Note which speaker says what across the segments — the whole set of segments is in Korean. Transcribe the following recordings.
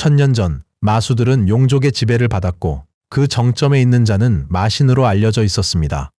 Speaker 1: 천년 전 마수들은 용족의 지배를 받았고 그 정점에 있는 자는 마신으로 알려져 있었습니다.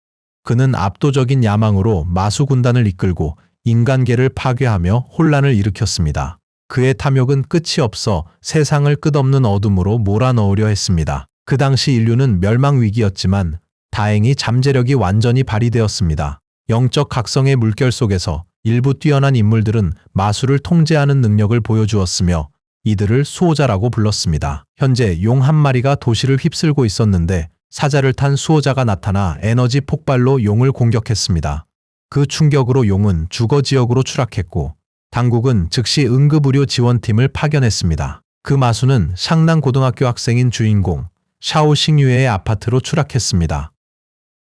Speaker 1: 그는 압도적인 야망으로 마수 군단을 이끌고 인간계를 파괴하며 혼란을 일으켰습니다. 그의 탐욕은 끝이 없어 세상을 끝없는 어둠으로 몰아넣으려 했습니다. 그 당시 인류는 멸망 위기였지만 다행히 잠재력이 완전히 발휘되었습니다. 영적 각성의 물결 속에서 일부 뛰어난 인물들은 마수를 통제하는 능력을 보여주었으며 이들을 수호자라고 불렀습니다. 현재 용 한 마리가 도시를 휩쓸고 있었는데 사자를 탄 수호자가 나타나 에너지 폭발로 용을 공격했습니다. 그 충격으로 용은 주거 지역으로 추락했고 당국은 즉시 응급의료 지원팀을 파견했습니다. 그 마수는 샹난 고등학교 학생인 주인공 샤오 싱유의 아파트로 추락했습니다.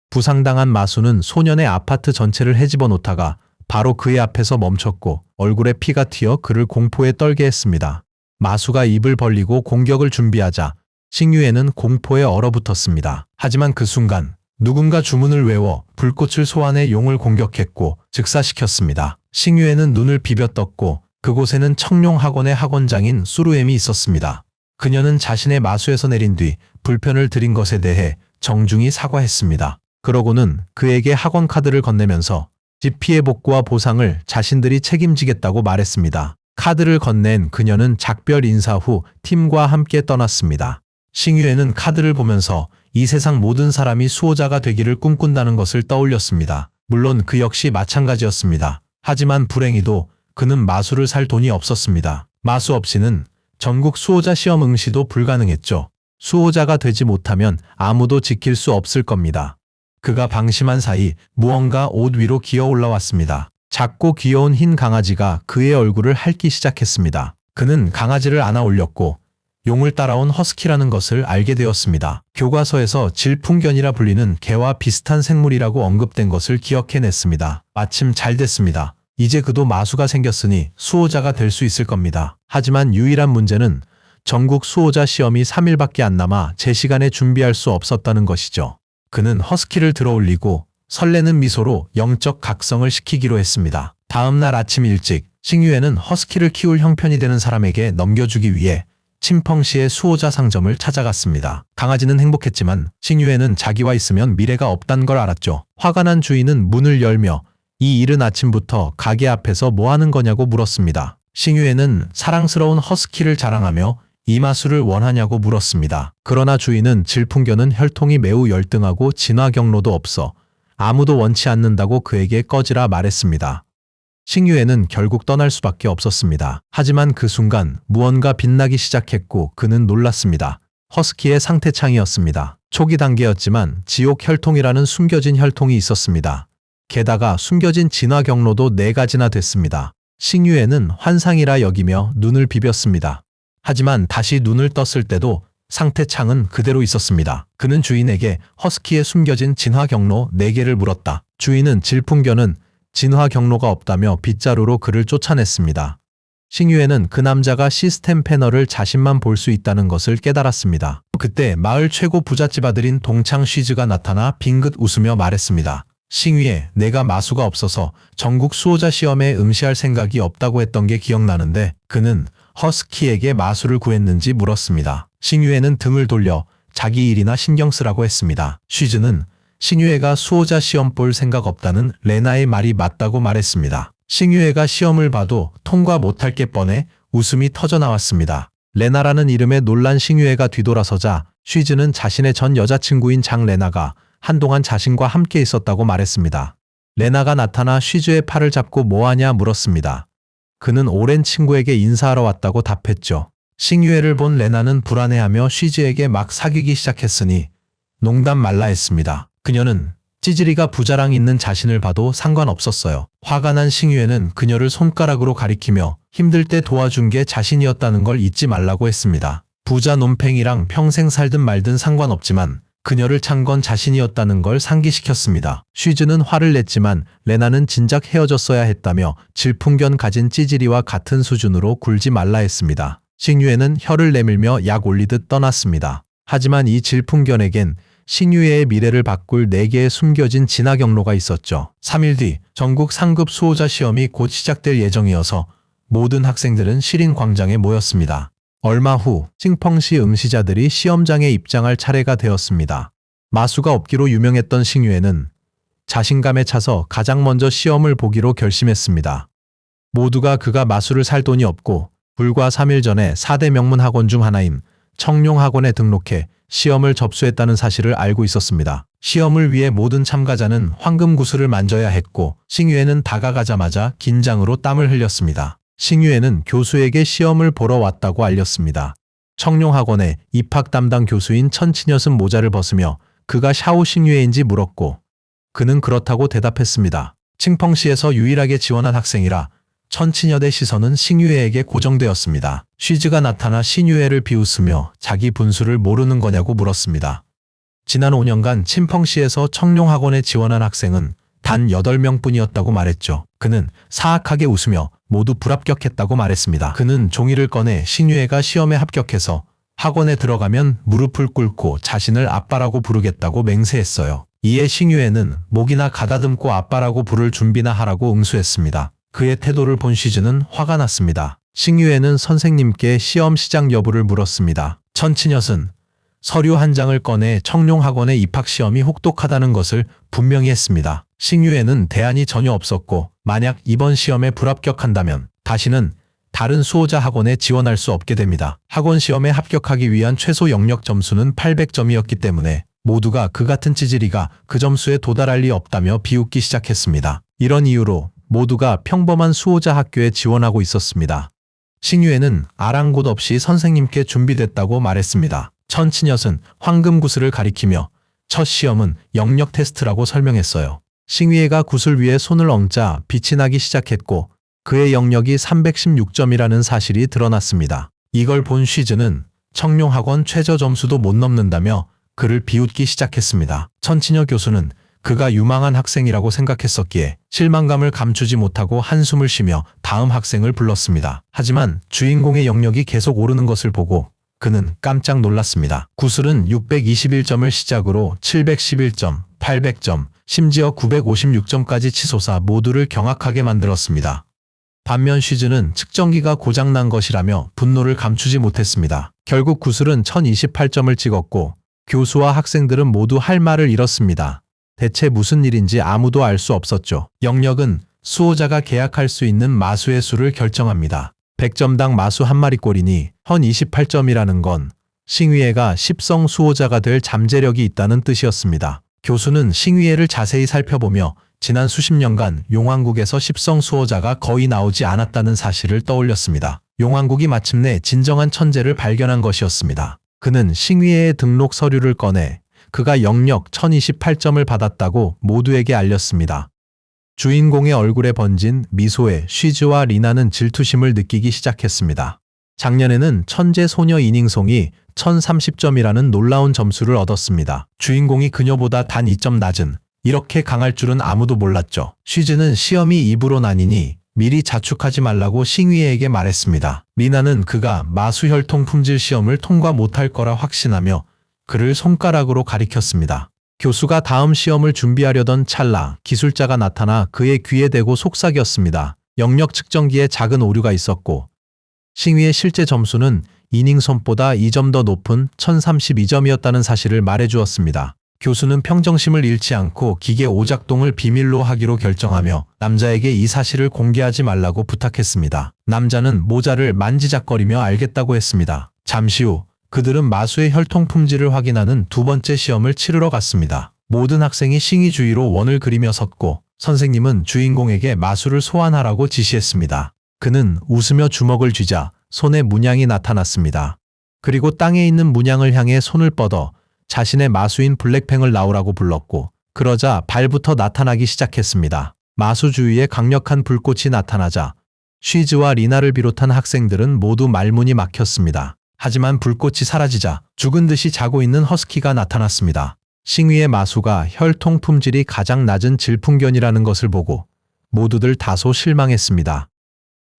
Speaker 1: 부상당한 마수는 소년의 아파트 전체를 헤집어 놓다가 바로 그의 앞에서 멈췄고 얼굴에 피가 튀어 그를 공포에 떨게 했습니다. 마수가 입을 벌리고 공격을 준비하자 싱유에는 공포에 얼어붙었습니다. 하지만 그 순간 누군가 주문을 외워 불꽃을 소환해 용을 공격했고 즉사시켰습니다. 싱유에는 눈을 비벼떴고 그곳에는 청룡 학원의 학원장인 수루엠이 있었습니다. 그녀는 자신의 마수에서 내린 뒤 불편을 드린 것에 대해 정중히 사과했습니다. 그러고는 그에게 학원 카드를 건네면서 집 피해 복구와 보상을 자신들이 책임지겠다고 말했습니다. 카드를 건넨 그녀는 작별 인사 후 팀과 함께 떠났습니다. 싱유에는 카드를 보면서 이 세상 모든 사람이 수호자가 되기를 꿈꾼다는 것을 떠올렸습니다. 물론 그 역시 마찬가지였습니다. 하지만 불행히도 그는 마수를 살 돈이 없었습니다. 마수 없이는 전국 수호자 시험 응시도 불가능했죠. 수호자가 되지 못하면 아무도 지킬 수 없을 겁니다. 그가 방심한 사이 무언가 옷 위로 기어 올라왔습니다. 작고 귀여운 흰 강아지가 그의 얼굴을 핥기 시작했습니다. 그는 강아지를 안아 올렸고 용을 따라온 허스키라는 것을 알게 되었습니다. 교과서에서 질풍견이라 불리는 개와 비슷한 생물이라고 언급된 것을 기억해냈습니다. 마침 잘 됐습니다. 이제 그도 마수가 생겼으니 수호자가 될 수 있을 겁니다. 하지만 유일한 문제는 전국 수호자 시험이 3일밖에 안 남아 제 시간에 준비할 수 없었다는 것이죠. 그는 허스키를 들어올리고 설레는 미소로 영적 각성을 시키기로 했습니다. 다음 날 아침 일찍 싱유에는 허스키를 키울 형편이 되는 사람에게 넘겨주기 위해 침펑시의 수호자 상점을 찾아갔습니다. 강아지는 행복했지만 싱유에는 자기와 있으면 미래가 없단 걸 알았죠. 화가 난 주인은 문을 열며 이 이른 아침부터 가게 앞에서 뭐 하는 거냐고 물었습니다. 싱유에는 사랑스러운 허스키를 자랑하며 이 마수를 원하냐고 물었습니다. 그러나 주인은 질풍견은 혈통이 매우 열등하고 진화 경로도 없어 아무도 원치 않는다고 그에게 꺼지라 말했습니다. 싱유에는 결국 떠날 수밖에 없었습니다. 하지만 그 순간 무언가 빛나기 시작했고 그는 놀랐습니다. 허스키의 상태창이었습니다. 초기 단계였지만 지옥 혈통이라는 숨겨진 혈통이 있었습니다. 게다가 숨겨진 진화 경로도 4가지나 됐습니다. 싱유에는 환상이라 여기며 눈을 비볐습니다. 하지만 다시 눈을 떴을 때도 상태창은 그대로 있었습니다. 그는 주인에게 허스키의 숨겨진 진화 경로 4개를 물었다. 주인은 질풍견은 진화 경로가 없다며 빗자루로 그를 쫓아냈습니다. 싱유에는 그 남자가 시스템 패널을 자신만 볼 수 있다는 것을 깨달았습니다. 그때 마을 최고 부잣집 아들인 동창 쉬즈가 나타나 빙긋 웃으며 말했습니다. 싱유에, 내가 마수가 없어서 전국 수호자 시험에 응시할 생각이 없다고 했던 게 기억나는데 그는 허스키에게 마수를 구했는지 물었습니다. 싱유에는 등을 돌려 자기 일이나 신경 쓰라고 했습니다. 쉬즈는 싱유에가 수호자 시험 볼 생각 없다는 레나의 말이 맞다고 말했습니다. 싱유에가 시험을 봐도 통과 못할 게 뻔해 웃음이 터져나왔습니다. 레나라는 이름에 놀란 싱유에가 뒤돌아서자 쉬즈는 자신의 전 여자친구인 장레나가 한동안 자신과 함께 있었다고 말했습니다. 레나가 나타나 쉬즈의 팔을 잡고 뭐하냐 물었습니다. 그는 오랜 친구에게 인사하러 왔다고 답했죠. 싱유에를 본 레나는 불안해하며 쉬즈에게 막 사귀기 시작했으니 농담 말라 했습니다. 그녀는 찌질이가 부자랑 있는 자신을 봐도 상관없었어요. 화가 난 싱유에는 그녀를 손가락으로 가리키며 힘들 때 도와준 게 자신이었다는 걸 잊지 말라고 했습니다. 부자 놈팽이랑 평생 살든 말든 상관없지만 그녀를 찬 건 자신이었다는 걸 상기시켰습니다. 쉬즈는 화를 냈지만 레나는 진작 헤어졌어야 했다며 질풍견 가진 찌질이와 같은 수준으로 굴지 말라 했습니다. 싱유에는 혀를 내밀며 약 올리듯 떠났습니다. 하지만 이 질풍견에겐 싱유에의 미래를 바꿀 4개의 숨겨진 진화 경로가 있었죠. 3일 뒤 전국 상급 수호자 시험이 곧 시작될 예정이어서 모든 학생들은 시린 광장에 모였습니다. 얼마 후 칭펑시 응시자들이 시험장에 입장할 차례가 되었습니다. 마수가 없기로 유명했던 싱유에는 자신감에 차서 가장 먼저 시험을 보기로 결심했습니다. 모두가 그가 마수를 살 돈이 없고 불과 3일 전에 4대 명문 학원 중 하나인 청룡학원에 등록해 시험을 접수했다는 사실을 알고 있었습니다. 시험을 위해 모든 참가자는 황금 구슬을 만져야 했고 싱유에는 다가가자마자 긴장으로 땀을 흘렸습니다. 싱유에는 교수에게 시험을 보러 왔다고 알렸습니다. 청룡학원의 입학 담당 교수인 천치녀은 모자를 벗으며 그가 샤오 싱유에인지 물었고 그는 그렇다고 대답했습니다. 칭펑시에서 유일하게 지원한 학생이라 천치녀의 시선은 싱유에에게 고정되었습니다. 쉬즈가 나타나 싱유에를 비웃으며 자기 분수를 모르는 거냐고 물었습니다. 지난 5년간 칭펑시에서 청룡학원에 지원한 학생은 단 8명뿐이었다고 말했죠. 그는 사악하게 웃으며 모두 불합격했다고 말했습니다. 그는 종이를 꺼내 싱유에가 시험에 합격해서 학원에 들어가면 무릎을 꿇고 자신을 아빠라고 부르겠다고 맹세했어요. 이에 싱유에는 목이나 가다듬고 아빠라고 부를 준비나 하라고 응수했습니다. 그의 태도를 본 쉬즈는 화가 났습니다. 싱유에는 선생님께 시험 시작 여부를 물었습니다. 천치녀은 서류 한 장을 꺼내 청룡학원의 입학시험이 혹독하다는 것을 분명히 했습니다. 싱유에는 대안이 전혀 없었고 만약 이번 시험에 불합격한다면 다시는 다른 수호자 학원에 지원할 수 없게 됩니다. 학원 시험에 합격하기 위한 최소 영역 점수는 800점이었기 때문에 모두가 그 같은 찌질이가 그 점수에 도달할 리 없다며 비웃기 시작했습니다. 이런 이유로 모두가 평범한 수호자 학교에 지원하고 있었습니다. 싱유에는 아랑곳 없이 선생님께 준비됐다고 말했습니다. 천치녀은 황금 구슬을 가리키며 첫 시험은 영역 테스트라고 설명했어요. 싱유에가 구슬 위에 손을 얹자 빛이 나기 시작했고 그의 영역이 316점이라는 사실이 드러났습니다. 이걸 본 쉬즈는 청룡학원 최저 점수도 못 넘는다며 그를 비웃기 시작했습니다. 천치녀 교수는 그가 유망한 학생이라고 생각했었기에 실망감을 감추지 못하고 한숨을 쉬며 다음 학생을 불렀습니다. 하지만 주인공의 영역이 계속 오르는 것을 보고 그는 깜짝 놀랐습니다. 구슬은 621점을 시작으로 711점, 800점, 심지어 956점까지 치솟아 모두를 경악하게 만들었습니다. 반면 쉬즈는 측정기가 고장난 것이라며 분노를 감추지 못했습니다. 결국 구슬은 1028점을 찍었고 교수와 학생들은 모두 할 말을 잃었습니다. 대체 무슨 일인지 아무도 알 수 없었죠. 영역은 수호자가 계약할 수 있는 마수의 수를 결정합니다. 100점당 마수 한 마리꼴이니 헌 28점이라는 건 싱위에가 10성 수호자가 될 잠재력이 있다는 뜻이었습니다. 교수는 싱위에를 자세히 살펴보며 지난 수십 년간 용왕국에서 10성 수호자가 거의 나오지 않았다는 사실을 떠올렸습니다. 용왕국이 마침내 진정한 천재를 발견한 것이었습니다. 그는 싱위에의 등록 서류를 꺼내 그가 영역 1028점을 받았다고 모두에게 알렸습니다. 주인공의 얼굴에 번진 미소에 쉬즈와 리나는 질투심을 느끼기 시작했습니다. 작년에는 천재 소녀 이닝송이 1030점이라는 놀라운 점수를 얻었습니다. 주인공이 그녀보다 단 2점 낮은 이렇게 강할 줄은 아무도 몰랐죠. 쉬즈는 시험이 2부로 나뉘니 미리 자축하지 말라고 싱위에에게 말했습니다. 리나는 그가 마수혈통 품질 시험을 통과 못할 거라 확신하며 그를 손가락으로 가리켰습니다. 교수가 다음 시험을 준비하려던 찰나 기술자가 나타나 그의 귀에 대고 속삭였습니다. 영역 측정기에 작은 오류가 있었고 싱위의 실제 점수는 이닝선보다 2점 더 높은 1032점이었다는 사실을 말해주었습니다. 교수는 평정심을 잃지 않고 기계 오작동을 비밀로 하기로 결정하며 남자에게 이 사실을 공개하지 말라고 부탁했습니다. 남자는 모자를 만지작거리며 알겠다고 했습니다. 잠시 후 그들은 마수의 혈통 품질을 확인하는 두 번째 시험을 치르러 갔습니다. 모든 학생이 싱위 주위로 원을 그리며 섰고 선생님은 주인공에게 마수를 소환하라고 지시했습니다. 그는 웃으며 주먹을 쥐자 손에 문양이 나타났습니다. 그리고 땅에 있는 문양을 향해 손을 뻗어 자신의 마수인 블랙팽을 나오라고 불렀고 그러자 발부터 나타나기 시작했습니다. 마수 주위에 강력한 불꽃이 나타나자 쉬즈와 리나를 비롯한 학생들은 모두 말문이 막혔습니다. 하지만 불꽃이 사라지자 죽은 듯이 자고 있는 허스키가 나타났습니다. 싱위의 마수가 혈통 품질이 가장 낮은 질풍견이라는 것을 보고 모두들 다소 실망했습니다.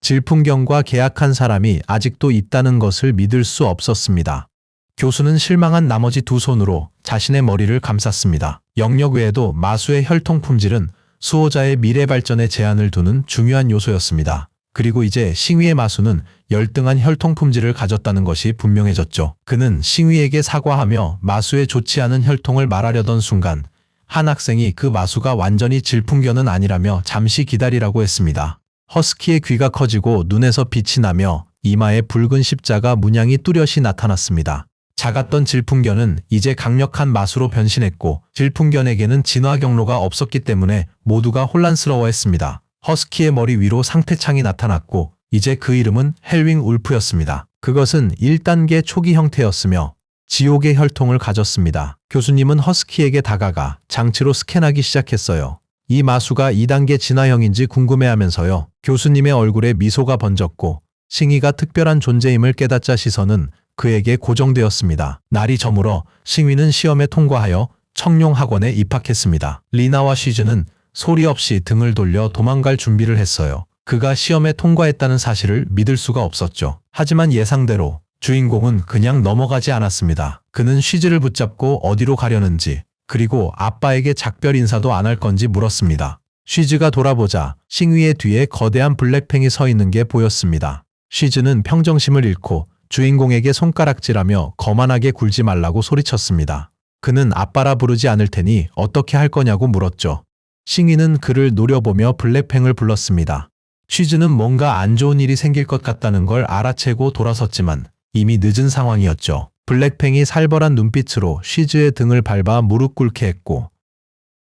Speaker 1: 질풍견과 계약한 사람이 아직도 있다는 것을 믿을 수 없었습니다. 교수는 실망한 나머지 두 손으로 자신의 머리를 감쌌습니다. 영역 외에도 마수의 혈통 품질은 수호자의 미래 발전에 제한을 두는 중요한 요소였습니다. 그리고 이제 싱위의 마수는 열등한 혈통 품질을 가졌다는 것이 분명해졌죠. 그는 싱위에게 사과하며 마수의 좋지 않은 혈통을 말하려던 순간 한 학생이 그 마수가 완전히 질풍견은 아니라며 잠시 기다리라고 했습니다. 허스키의 귀가 커지고 눈에서 빛이 나며 이마에 붉은 십자가 문양이 뚜렷이 나타났습니다. 작았던 질풍견은 이제 강력한 마수로 변신했고 질풍견에게는 진화 경로가 없었기 때문에 모두가 혼란스러워했습니다. 허스키의 머리 위로 상태창이 나타났고 이제 그 이름은 헬윙 울프였습니다. 그것은 1단계 초기 형태였으며 지옥의 혈통을 가졌습니다. 교수님은 허스키에게 다가가 장치로 스캔하기 시작했어요. 이 마수가 2단계 진화형인지 궁금해하면서요. 교수님의 얼굴에 미소가 번졌고 싱위가 특별한 존재임을 깨닫자 시선은 그에게 고정되었습니다. 날이 저물어 싱위는 시험에 통과하여 청룡학원에 입학했습니다. 리나와 쉬즈는 소리 없이 등을 돌려 도망갈 준비를 했어요. 그가 시험에 통과했다는 사실을 믿을 수가 없었죠. 하지만 예상대로 주인공은 그냥 넘어가지 않았습니다. 그는 쉬즈를 붙잡고 어디로 가려는지 그리고 아빠에게 작별 인사도 안 할 건지 물었습니다. 쉬즈가 돌아보자 싱위의 뒤에 거대한 블랙팽이 서 있는 게 보였습니다. 쉬즈는 평정심을 잃고 주인공에게 손가락질하며 거만하게 굴지 말라고 소리쳤습니다. 그는 아빠라 부르지 않을 테니 어떻게 할 거냐고 물었죠. 싱위는 그를 노려보며 블랙팽을 불렀습니다. 쉬즈는 뭔가 안 좋은 일이 생길 것 같다는 걸 알아채고 돌아섰지만 이미 늦은 상황이었죠. 블랙팽이 살벌한 눈빛으로 쉬즈의 등을 밟아 무릎 꿇게 했고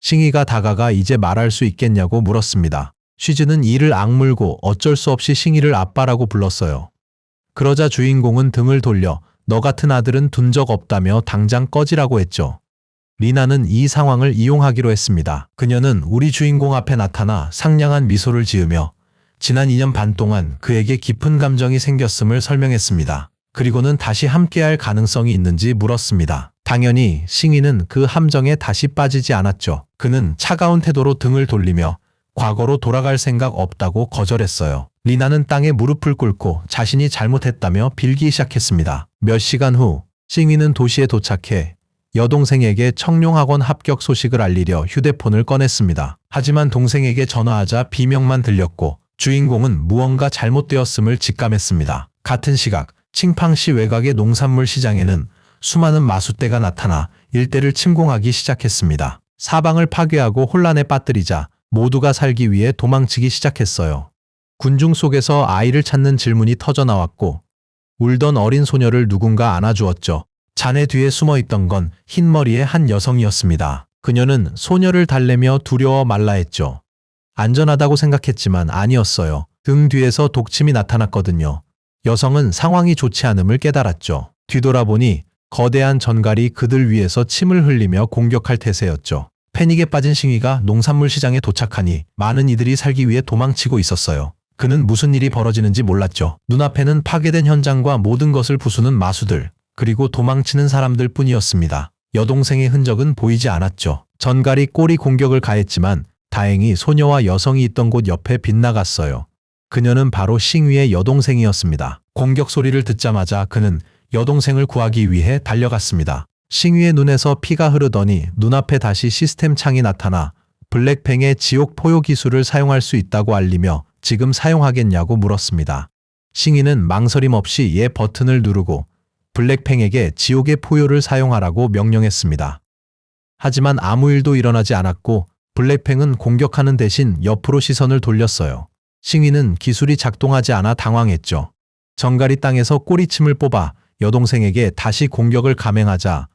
Speaker 1: 싱위가 다가가 이제 말할 수 있겠냐고 물었습니다. 쉬즈는 이를 악물고 어쩔 수 없이 싱위를 아빠라고 불렀어요. 그러자 주인공은 등을 돌려 너 같은 아들은 둔 적 없다며 당장 꺼지라고 했죠. 리나는 이 상황을 이용하기로 했습니다. 그녀는 우리 주인공 앞에 나타나 상냥한 미소를 지으며 지난 2년 반 동안 그에게 깊은 감정이 생겼음을 설명했습니다. 그리고는 다시 함께할 가능성이 있는지 물었습니다. 당연히 싱위는 그 함정에 다시 빠지지 않았죠. 그는 차가운 태도로 등을 돌리며 과거로 돌아갈 생각 없다고 거절했어요. 리나는 땅에 무릎을 꿇고 자신이 잘못했다며 빌기 시작했습니다. 몇 시간 후 싱위는 도시에 도착해 여동생에게 청룡학원 합격 소식을 알리려 휴대폰을 꺼냈습니다. 하지만 동생에게 전화하자 비명만 들렸고 주인공은 무언가 잘못되었음을 직감했습니다. 같은 시각 칭팡시 외곽의 농산물 시장에는 수많은 마수떼가 나타나 일대를 침공하기 시작했습니다. 사방을 파괴하고 혼란에 빠뜨리자 모두가 살기 위해 도망치기 시작했어요. 군중 속에서 아이를 찾는 질문이 터져나왔고 울던 어린 소녀를 누군가 안아주었죠. 자네 뒤에 숨어있던 건 흰머리의 한 여성이었습니다. 그녀는 소녀를 달래며 두려워 말라 했죠. 안전하다고 생각했지만 아니었어요. 등 뒤에서 독침이 나타났거든요. 여성은 상황이 좋지 않음을 깨달았죠. 뒤돌아보니 거대한 전갈이 그들 위에서 침을 흘리며 공격할 태세였죠. 패닉에 빠진 싱위가 농산물 시장에 도착하니 많은 이들이 살기 위해 도망치고 있었어요. 그는 무슨 일이 벌어지는지 몰랐죠. 눈앞에는 파괴된 현장과 모든 것을 부수는 마수들, 그리고 도망치는 사람들 뿐이었습니다. 여동생의 흔적은 보이지 않았죠. 전갈이 꼬리 공격을 가했지만 다행히 소녀와 여성이 있던 곳 옆에 빗나갔어요. 그녀는 바로 싱위의 여동생이었습니다. 공격 소리를 듣자마자 그는 여동생을 구하기 위해 달려갔습니다. 싱위의 눈에서 피가 흐르더니 눈앞에 다시 시스템 창이 나타나 블랙팽의 지옥 포효 기술을 사용할 수 있다고 알리며 지금 사용하겠냐고 물었습니다. 싱위는 망설임 없이 예 버튼을 누르고 블랙팽에게 지옥의 포효를 사용하라고 명령했습니다. 하지만 아무 일도 일어나지 않았고 블랙팽은 공격하는 대신 옆으로 시선을 돌렸어요. 싱위는 기술이 작동하지 않아 당황했죠. 전갈이 땅에서 꼬리침을 뽑아 여동생에게 다시 공격을 감행하자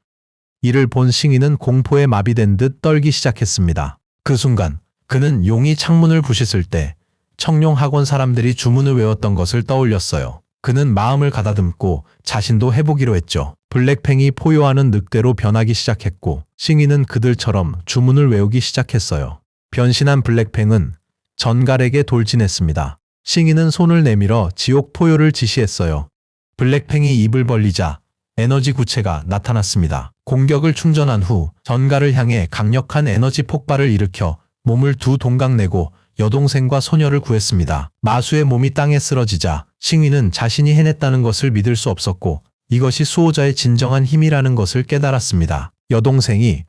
Speaker 1: 이를 본 싱위는 공포에 마비된 듯 떨기 시작했습니다. 그 순간 그는 용이 창문을 부셨을 때 청룡학원 사람들이 주문을 외웠던 것을 떠올렸어요. 그는 마음을 가다듬고 자신도 해보기로 했죠. 블랙팽이 포효하는 늑대로 변하기 시작했고 싱위는 그들처럼 주문을 외우기 시작했어요. 변신한 블랙팽은 전갈에게 돌진했습니다. 싱위는 손을 내밀어 지옥 포효를 지시했어요. 블랙팽이 입을 벌리자 에너지 구체가 나타났습니다. 공격을 충전한 후 전갈을 향해 강력한 에너지 폭발을 일으켜 몸을 두 동강 내고 여동생과 소녀를 구했습니다. 마수의 몸이 땅에 쓰러지자 싱위는 자신이 해냈다는 것을 믿을 수 없었고 이것이 수호자의 진정한 힘이라는 것을 깨달았습니다. 여동생이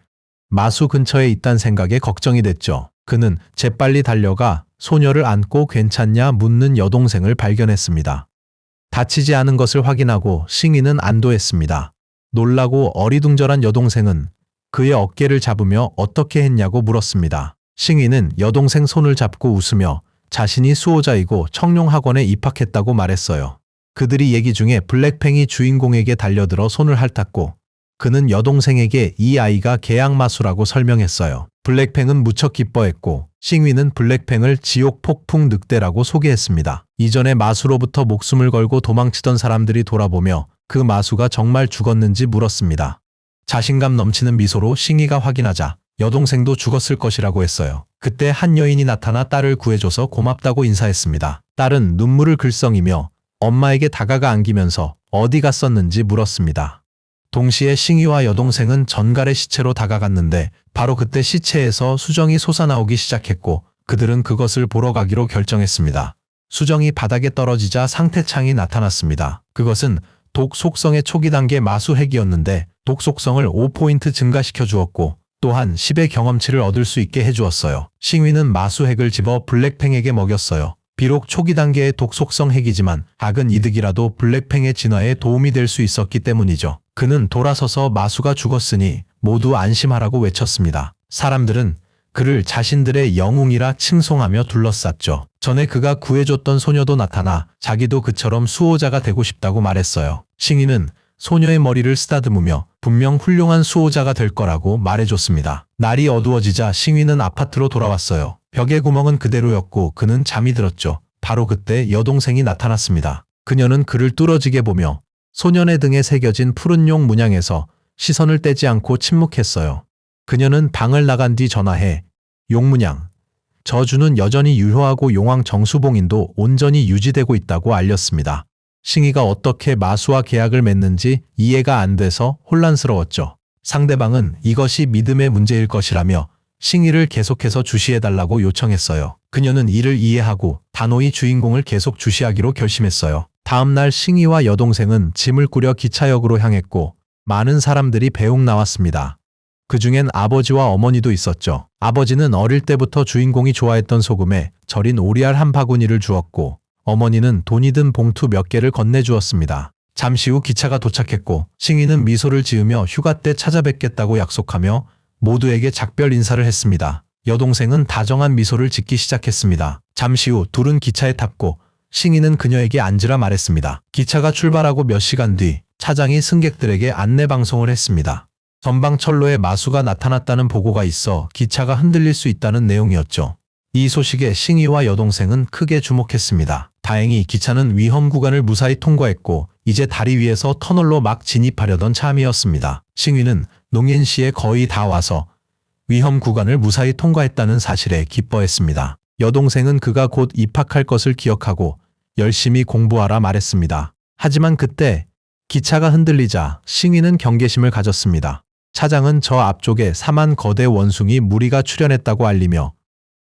Speaker 1: 마수 근처에 있다는 생각에 걱정이 됐죠. 그는 재빨리 달려가 소녀를 안고 괜찮냐 묻는 여동생을 발견했습니다. 다치지 않은 것을 확인하고 싱이는 안도했습니다. 놀라고 어리둥절한 여동생은 그의 어깨를 잡으며 어떻게 했냐고 물었습니다. 싱이는 여동생 손을 잡고 웃으며 자신이 수호자이고 청룡학원에 입학했다고 말했어요. 그들이 얘기 중에 블랙팽이 주인공에게 달려들어 손을 핥았고 그는 여동생에게 이 아이가 계약마수라고 설명했어요. 블랙팽은 무척 기뻐했고 싱위는 블랙팽을 지옥 폭풍 늑대라고 소개했습니다. 이전에 마수로부터 목숨을 걸고 도망치던 사람들이 돌아보며 그 마수가 정말 죽었는지 물었습니다. 자신감 넘치는 미소로 싱이가 확인하자 여동생도 죽었을 것이라고 했어요. 그때 한 여인이 나타나 딸을 구해줘서 고맙다고 인사했습니다. 딸은 눈물을 글썽이며 엄마에게 다가가 안기면서 어디 갔었는지 물었습니다. 동시에 싱이와 여동생은 전갈의 시체로 다가갔는데 바로 그때 시체에서 수정이 솟아나오기 시작했고 그들은 그것을 보러 가기로 결정했습니다. 수정이 바닥에 떨어지자 상태창이 나타났습니다. 그것은 독 속성의 초기 단계 마수 핵이었는데 독 속성을 5포인트 증가시켜 주었고 또한 10의 경험치를 얻을 수 있게 해주었어요. 싱위는 마수 핵을 집어 블랙팽에게 먹였어요. 비록 초기 단계의 독 속성 핵이지만 작은 이득이라도 블랙팽의 진화에 도움이 될 수 있었기 때문이죠. 그는 돌아서서 마수가 죽었으니 모두 안심하라고 외쳤습니다. 사람들은 그를 자신들의 영웅이라 칭송하며 둘러쌌죠. 전에 그가 구해줬던 소녀도 나타나 자기도 그처럼 수호자가 되고 싶다고 말했어요. 싱이는 소녀의 머리를 쓰다듬으며 분명 훌륭한 수호자가 될 거라고 말해줬습니다. 날이 어두워지자 싱위는 아파트로 돌아왔어요. 벽의 구멍은 그대로였고 그는 잠이 들었죠. 바로 그때 여동생이 나타났습니다. 그녀는 그를 뚫어지게 보며 소년의 등에 새겨진 푸른 용 문양에서 시선을 떼지 않고 침묵했어요. 그녀는 방을 나간 뒤 전화해 용 문양, 저주는 여전히 유효하고 용왕 정수봉인도 온전히 유지되고 있다고 알렸습니다. 싱이가 어떻게 마수와 계약을 맺는지 이해가 안 돼서 혼란스러웠죠. 상대방은 이것이 믿음의 문제일 것이라며 싱이를 계속해서 주시해달라고 요청했어요. 그녀는 이를 이해하고 단호히 주인공을 계속 주시하기로 결심했어요. 다음 날 싱이와 여동생은 짐을 꾸려 기차역으로 향했고 많은 사람들이 배웅 나왔습니다. 그중엔 아버지와 어머니도 있었죠. 아버지는 어릴 때부터 주인공이 좋아했던 소금에 절인 오리알 한 바구니를 주었고 어머니는 돈이 든 봉투 몇 개를 건네주었습니다. 잠시 후 기차가 도착했고 싱이는 미소를 지으며 휴가 때 찾아뵙겠다고 약속하며 모두에게 작별 인사를 했습니다. 여동생은 다정한 미소를 짓기 시작했습니다. 잠시 후 둘은 기차에 탔고 싱이는 그녀에게 앉으라 말했습니다. 기차가 출발하고 몇 시간 뒤 차장이 승객들에게 안내 방송을 했습니다. 전방철로에 마수가 나타났다는 보고가 있어 기차가 흔들릴 수 있다는 내용이었죠. 이 소식에 싱이와 여동생은 크게 주목했습니다. 다행히 기차는 위험 구간을 무사히 통과했고 이제 다리 위에서 터널로 막 진입하려던 참이었습니다. 싱이는 농인시에 거의 다 와서 위험 구간을 무사히 통과했다는 사실에 기뻐했습니다. 여동생은 그가 곧 입학할 것을 기억하고 열심히 공부하라 말했습니다. 하지만 그때 기차가 흔들리자 싱이는 경계심을 가졌습니다. 차장은 저 앞쪽에 사만 거대 원숭이 무리가 출현했다고 알리며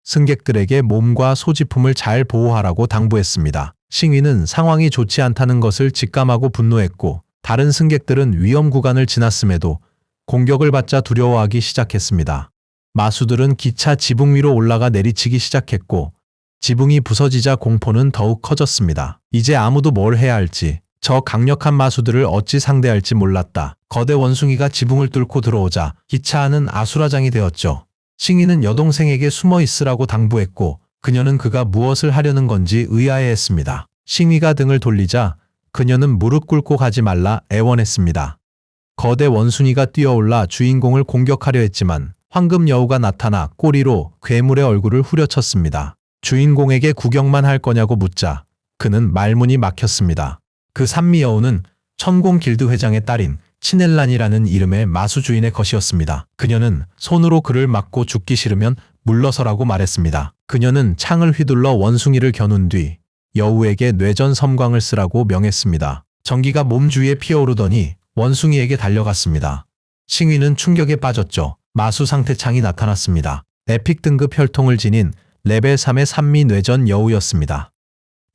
Speaker 1: 승객들에게 몸과 소지품을 잘 보호하라고 당부했습니다. 싱위는 상황이 좋지 않다는 것을 직감하고 분노했고 다른 승객들은 위험 구간을 지났음에도 공격을 받자 두려워하기 시작했습니다. 마수들은 기차 지붕 위로 올라가 내리치기 시작했고 지붕이 부서지자 공포는 더욱 커졌습니다. 이제 아무도 뭘 해야 할지, 저 강력한 마수들을 어찌 상대할지 몰랐다. 거대 원숭이가 지붕을 뚫고 들어오자 기차 안은 아수라장이 되었죠. 싱이는 여동생에게 숨어 있으라고 당부했고 그녀는 그가 무엇을 하려는 건지 의아해했습니다. 싱이가 등을 돌리자 그녀는 무릎 꿇고 가지 말라 애원했습니다. 거대 원숭이가 뛰어올라 주인공을 공격하려 했지만 황금 여우가 나타나 꼬리로 괴물의 얼굴을 후려쳤습니다. 주인공에게 구경만 할 거냐고 묻자 그는 말문이 막혔습니다. 그 산미 여우는 천공 길드 회장의 딸인 치넬란이라는 이름의 마수 주인의 것이었습니다. 그녀는 손으로 그를 맞고 죽기 싫으면 물러서라고 말했습니다. 그녀는 창을 휘둘러 원숭이를 겨눈 뒤 여우에게 뇌전 섬광을 쓰라고 명했습니다. 전기가 몸 주위에 피어오르더니 원숭이에게 달려갔습니다. 싱위는 충격에 빠졌죠. 마수 상태창이 나타났습니다. 에픽 등급 혈통을 지닌 레벨 3의 산미 뇌전 여우였습니다.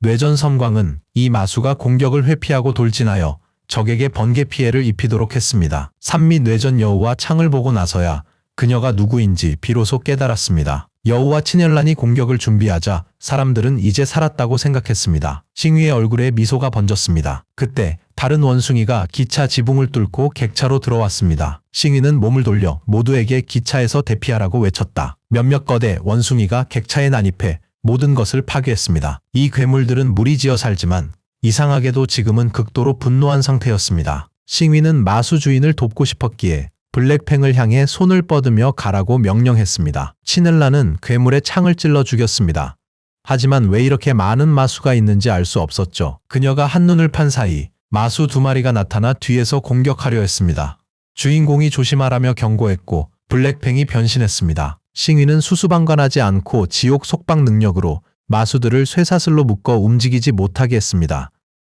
Speaker 1: 뇌전 섬광은 이 마수가 공격을 회피하고 돌진하여 적에게 번개 피해를 입히도록 했습니다. 산미 뇌전 여우와 창을 보고 나서야 그녀가 누구인지 비로소 깨달았습니다. 여우와 친열란이 공격을 준비하자 사람들은 이제 살았다고 생각했습니다. 싱위의 얼굴에 미소가 번졌습니다. 그때 다른 원숭이가 기차 지붕을 뚫고 객차로 들어왔습니다. 싱위는 몸을 돌려 모두에게 기차에서 대피하라고 외쳤다. 몇몇 거대 원숭이가 객차에 난입해 모든 것을 파괴했습니다. 이 괴물들은 무리지어 살지만 이상하게도 지금은 극도로 분노한 상태였습니다. 싱위는 마수 주인을 돕고 싶었기에 블랙팽을 향해 손을 뻗으며 가라고 명령했습니다. 치넬라는 괴물의 창을 찔러 죽였습니다. 하지만 왜 이렇게 많은 마수가 있는지 알 수 없었죠. 그녀가 한눈을 판 사이 마수 2마리가 나타나 뒤에서 공격하려 했습니다. 주인공이 조심하라며 경고했고 블랙팽이 변신했습니다. 싱위는 수수방관하지 않고 지옥 속박 능력으로 마수들을 쇠사슬로 묶어 움직이지 못하게 했습니다.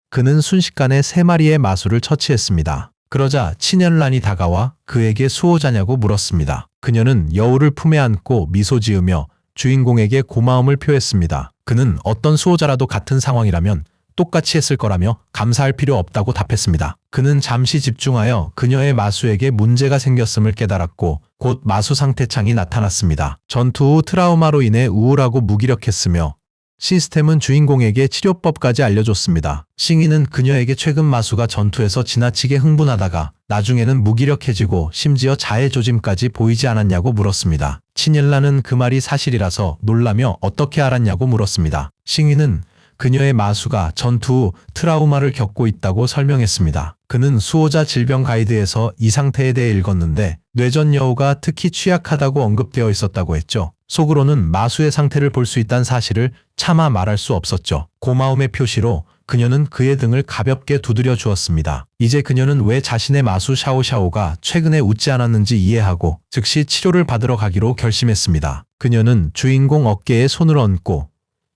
Speaker 1: 그는 순식간에 3마리의 마수를 처치했습니다. 그러자 친열란이 다가와 그에게 수호자냐고 물었습니다. 그녀는 여우를 품에 안고 미소 지으며 주인공에게 고마움을 표했습니다. 그는 어떤 수호자라도 같은 상황이라면 똑같이 했을 거라며 감사할 필요 없다고 답했습니다. 그는 잠시 집중하여 그녀의 마수에게 문제가 생겼음을 깨달았고 곧 마수 상태창이 나타났습니다. 전투 후 트라우마로 인해 우울하고 무기력했으며 시스템은 주인공에게 치료법까지 알려줬습니다. 싱위는 그녀에게 최근 마수가 전투에서 지나치게 흥분하다가 나중에는 무기력해지고 심지어 자해 조짐까지 보이지 않았냐고 물었습니다. 친열란은 그 말이 사실이라서 놀라며 어떻게 알았냐고 물었습니다. 싱위는 그녀의 마수가 전투 후 트라우마를 겪고 있다고 설명했습니다. 그는 수호자 질병 가이드에서 이 상태에 대해 읽었는데 뇌전 여우가 특히 취약하다고 언급되어 있었다고 했죠. 속으로는 마수의 상태를 볼 수 있다는 사실을 차마 말할 수 없었죠. 고마움의 표시로 그녀는 그의 등을 가볍게 두드려 주었습니다. 이제 그녀는 왜 자신의 마수 샤오샤오가 최근에 웃지 않았는지 이해하고 즉시 치료를 받으러 가기로 결심했습니다. 그녀는 주인공 어깨에 손을 얹고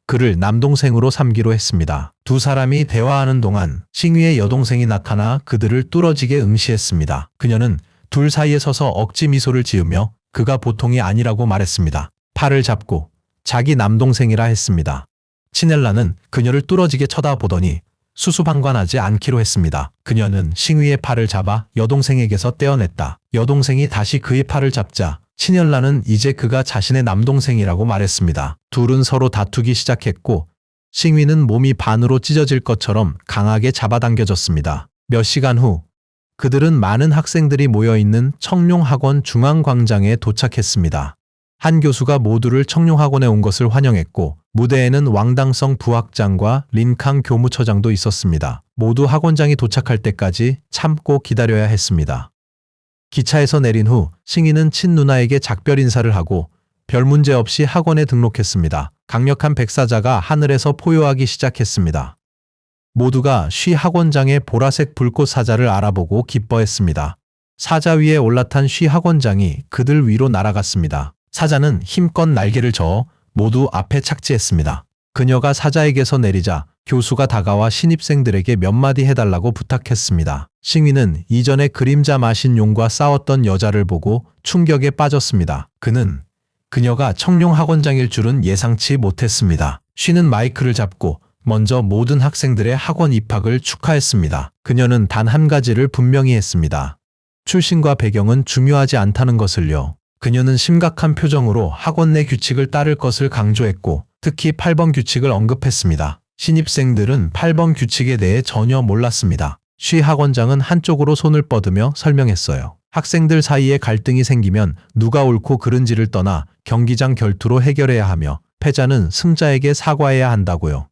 Speaker 1: 그를 남동생으로 삼기로 했습니다. 두 사람이 대화하는 동안 싱위의 여동생이 나타나 그들을 뚫어지게 응시했습니다. 그녀는 둘 사이에 서서 억지 미소를 지으며 그가 보통이 아니라고 말했습니다. 팔을 잡고 자기 남동생이라 했습니다. 치넬라는 그녀를 뚫어지게 쳐다보더니 수수방관하지 않기로 했습니다. 그녀는 싱위의 팔을 잡아 여동생에게서 떼어냈다. 여동생이 다시 그의 팔을 잡자 치넬라는 이제 그가 자신의 남동생이라고 말했습니다. 둘은 서로 다투기 시작했고 싱위는 몸이 반으로 찢어질 것처럼 강하게 잡아당겨졌습니다. 몇 시간 후 그들은 많은 학생들이 모여있는 청룡학원 중앙광장에 도착했습니다. 한 교수가 모두를 청룡학원에 온 것을 환영했고 무대에는 왕당성 부학장과 린캉 교무처장도 있었습니다. 모두 학원장이 도착할 때까지 참고 기다려야 했습니다. 기차에서 내린 후 싱위는 친누나에게 작별 인사를 하고 별 문제 없이 학원에 등록했습니다. 강력한 백사자가 하늘에서 포효하기 시작했습니다. 모두가 쉬 학원장의 보라색 불꽃 사자를 알아보고 기뻐했습니다. 사자 위에 올라탄 쉬 학원장이 그들 위로 날아갔습니다. 사자는 힘껏 날개를 저어 모두 앞에 착지했습니다. 그녀가 사자에게서 내리자 교수가 다가와 신입생들에게 몇 마디 해달라고 부탁했습니다. 싱위는 이전에 그림자 마신 용과 싸웠던 여자를 보고 충격에 빠졌습니다. 그녀가 청룡 학원장일 줄은 예상치 못했습니다. 쉬는 마이크를 잡고 먼저 모든 학생들의 학원 입학을 축하했습니다. 그녀는 단 한 가지를 분명히 했습니다. 출신과 배경은 중요하지 않다는 것을요. 그녀는 심각한 표정으로 학원 내 규칙을 따를 것을 강조했고 특히 8번 규칙을 언급했습니다. 신입생들은 8번 규칙에 대해 전혀 몰랐습니다. 쉬 학원장은 한쪽으로 손을 뻗으며 설명했어요. 학생들 사이에 갈등이 생기면 누가 옳고 그른지를 떠나 경기장 결투로 해결해야 하며 패자는 승자에게 사과해야 한다고요.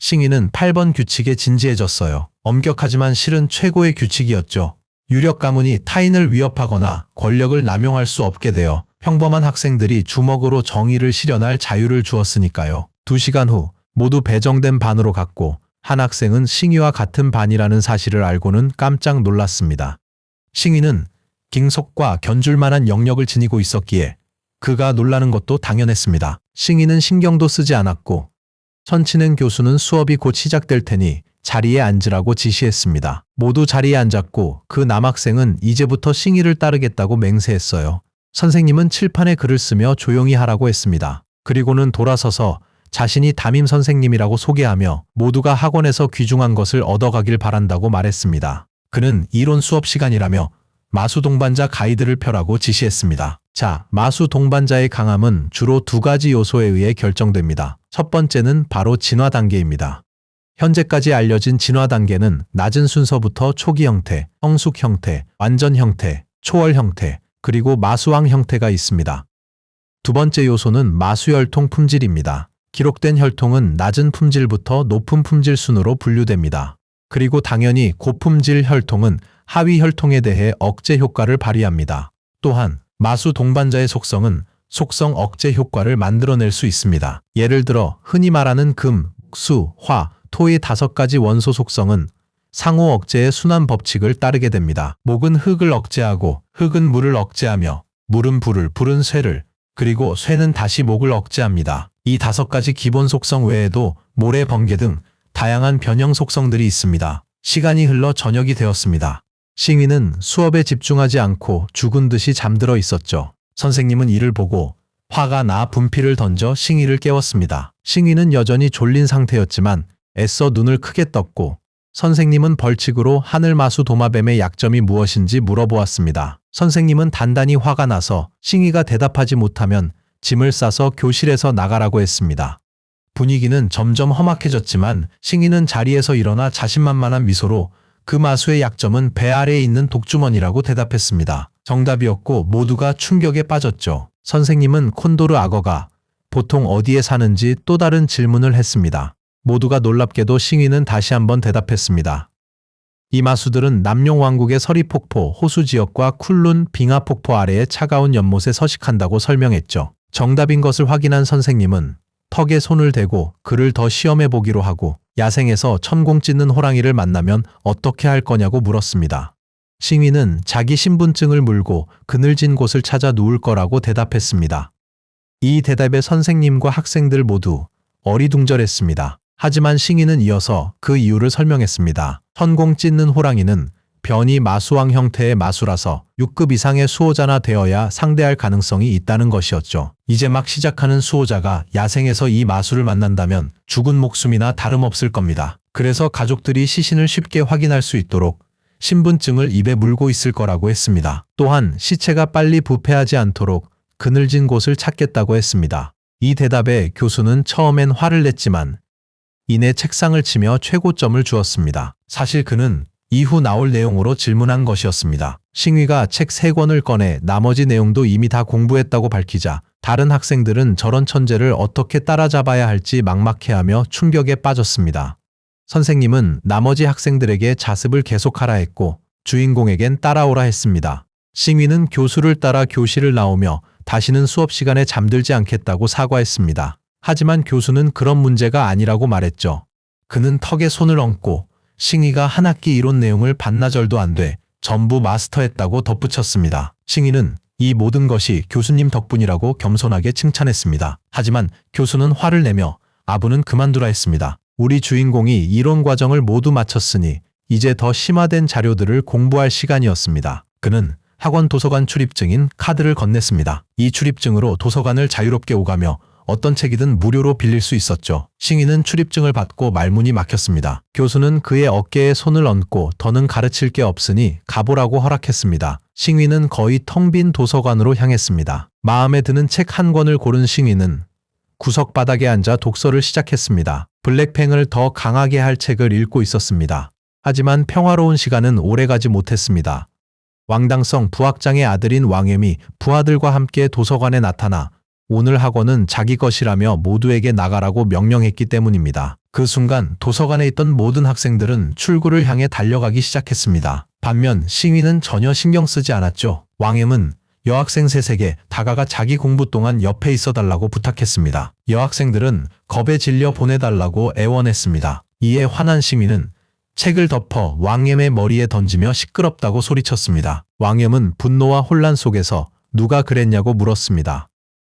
Speaker 1: 싱위는 8번 규칙에 진지해졌어요. 엄격하지만 실은 최고의 규칙이었죠. 유력 가문이 타인을 위협하거나 권력을 남용할 수 없게 되어 평범한 학생들이 주먹으로 정의를 실현할 자유를 주었으니까요. 2시간 후 모두 배정된 반으로 갔고 한 학생은 싱위와 같은 반이라는 사실을 알고는 깜짝 놀랐습니다. 싱위는 깅속과 견줄 만한 영역을 지니고 있었기에 그가 놀라는 것도 당연했습니다. 싱위는 신경도 쓰지 않았고 천치는 교수는 수업이 곧 시작될 테니 자리에 앉으라고 지시했습니다. 모두 자리에 앉았고 그 남학생은 이제부터 싱위를 따르겠다고 맹세했어요. 선생님은 칠판에 글을 쓰며 조용히 하라고 했습니다. 그리고는 돌아서서 자신이 담임 선생님이라고 소개하며 모두가 학원에서 귀중한 것을 얻어가길 바란다고 말했습니다. 그는 이론 수업 시간이라며 마수 동반자 가이드를 펴라고 지시했습니다. 자, 마수 동반자의 강함은 주로 두 가지 요소에 의해 결정됩니다. 첫 번째는 바로 진화 단계입니다. 현재까지 알려진 진화 단계는 낮은 순서부터 초기 형태, 성숙 형태, 완전 형태, 초월 형태, 그리고 마수왕 형태가 있습니다. 두 번째 요소는 마수혈통 품질입니다. 기록된 혈통은 낮은 품질부터 높은 품질 순으로 분류됩니다. 그리고 당연히 고품질 혈통은 하위 혈통에 대해 억제 효과를 발휘합니다. 또한 마수 동반자의 속성은 속성 억제 효과를 만들어낼 수 있습니다. 예를 들어 흔히 말하는 금, 수, 화, 토의 5가지 원소 속성은 상호 억제의 순환 법칙을 따르게 됩니다. 목은 흙을 억제하고 흙은 물을 억제하며 물은 불을, 불은 쇠를, 그리고 쇠는 다시 목을 억제합니다. 이 5가지 기본 속성 외에도 모래, 번개 등 다양한 변형 속성들이 있습니다. 시간이 흘러 저녁이 되었습니다. 싱이는 수업에 집중하지 않고 죽은 듯이 잠들어 있었죠. 선생님은 이를 보고 화가 나 분필을 던져 싱이를 깨웠습니다. 싱이는 여전히 졸린 상태였지만 애써 눈을 크게 떴고 선생님은 벌칙으로 하늘마수 도마뱀의 약점이 무엇인지 물어보았습니다. 선생님은 단단히 화가 나서 싱이가 대답하지 못하면 짐을 싸서 교실에서 나가라고 했습니다. 분위기는 점점 험악해졌지만 싱이는 자리에서 일어나 자신만만한 미소로 그 마수의 약점은 배 아래에 있는 독주머니라고 대답했습니다. 정답이었고 모두가 충격에 빠졌죠. 선생님은 콘도르 악어가 보통 어디에 사는지 또 다른 질문을 했습니다. 모두가 놀랍게도 싱이는 다시 한번 대답했습니다. 이 마수들은 남룡왕국의 서리폭포, 호수지역과 쿨룬 빙하폭포 아래의 차가운 연못에 서식한다고 설명했죠. 정답인 것을 확인한 선생님은 턱에 손을 대고 그를 더 시험해 보기로 하고 야생에서 천공 찢는 호랑이를 만나면 어떻게 할 거냐고 물었습니다. 싱이는 자기 신분증을 물고 그늘진 곳을 찾아 누울 거라고 대답했습니다. 이 대답에 선생님과 학생들 모두 어리둥절했습니다. 하지만 싱이는 이어서 그 이유를 설명했습니다. 천공 찢는 호랑이는 변이 마수왕 형태의 마수라서 6급 이상의 수호자나 되어야 상대할 가능성이 있다는 것이었죠. 이제 막 시작하는 수호자가 야생에서 이 마수를 만난다면 죽은 목숨이나 다름없을 겁니다. 그래서 가족들이 시신을 쉽게 확인할 수 있도록 신분증을 입에 물고 있을 거라고 했습니다. 또한 시체가 빨리 부패하지 않도록 그늘진 곳을 찾겠다고 했습니다. 이 대답에 교수는 처음엔 화를 냈지만 이내 책상을 치며 최고점을 주었습니다. 사실 그는 이후 나올 내용으로 질문한 것이었습니다. 싱이가 책 3권을 꺼내 나머지 내용도 이미 다 공부했다고 밝히자 다른 학생들은 저런 천재를 어떻게 따라잡아야 할지 막막해하며 충격에 빠졌습니다. 선생님은 나머지 학생들에게 자습을 계속하라 했고 주인공에겐 따라오라 했습니다. 싱이는 교수를 따라 교실을 나오며 다시는 수업 시간에 잠들지 않겠다고 사과했습니다. 하지만 교수는 그런 문제가 아니라고 말했죠. 그는 턱에 손을 얹고 싱이가 한 학기 이론 내용을 반나절도 안 돼 전부 마스터했다고 덧붙였습니다. 싱이는 이 모든 것이 교수님 덕분이라고 겸손하게 칭찬했습니다. 하지만 교수는 화를 내며 아부는 그만두라 했습니다. 우리 주인공이 이론 과정을 모두 마쳤으니 이제 더 심화된 자료들을 공부할 시간이었습니다. 그는 학원 도서관 출입증인 카드를 건넸습니다. 이 출입증으로 도서관을 자유롭게 오가며 어떤 책이든 무료로 빌릴 수 있었죠. 싱이는 출입증을 받고 말문이 막혔습니다. 교수는 그의 어깨에 손을 얹고 더는 가르칠 게 없으니 가보라고 허락했습니다. 싱이는 거의 텅 빈 도서관으로 향했습니다. 마음에 드는 책 한 권을 고른 싱이는 구석 바닥에 앉아 독서를 시작했습니다. 블랙팽을 더 강하게 할 책을 읽고 있었습니다. 하지만 평화로운 시간은 오래가지 못했습니다. 왕당성 부학장의 아들인 왕엠이 부하들과 함께 도서관에 나타나 오늘 학원은 자기 것이라며 모두에게 나가라고 명령했기 때문입니다. 그 순간 도서관에 있던 모든 학생들은 출구를 향해 달려가기 시작했습니다. 반면 싱이는 전혀 신경 쓰지 않았죠. 왕엠은 여학생 3에게 다가가 자기 공부 동안 옆에 있어달라고 부탁했습니다. 여학생들은 겁에 질려 보내달라고 애원했습니다. 이에 화난 싱이는 책을 덮어 왕엠의 머리에 던지며 시끄럽다고 소리쳤습니다. 왕엠은 분노와 혼란 속에서 누가 그랬냐고 물었습니다.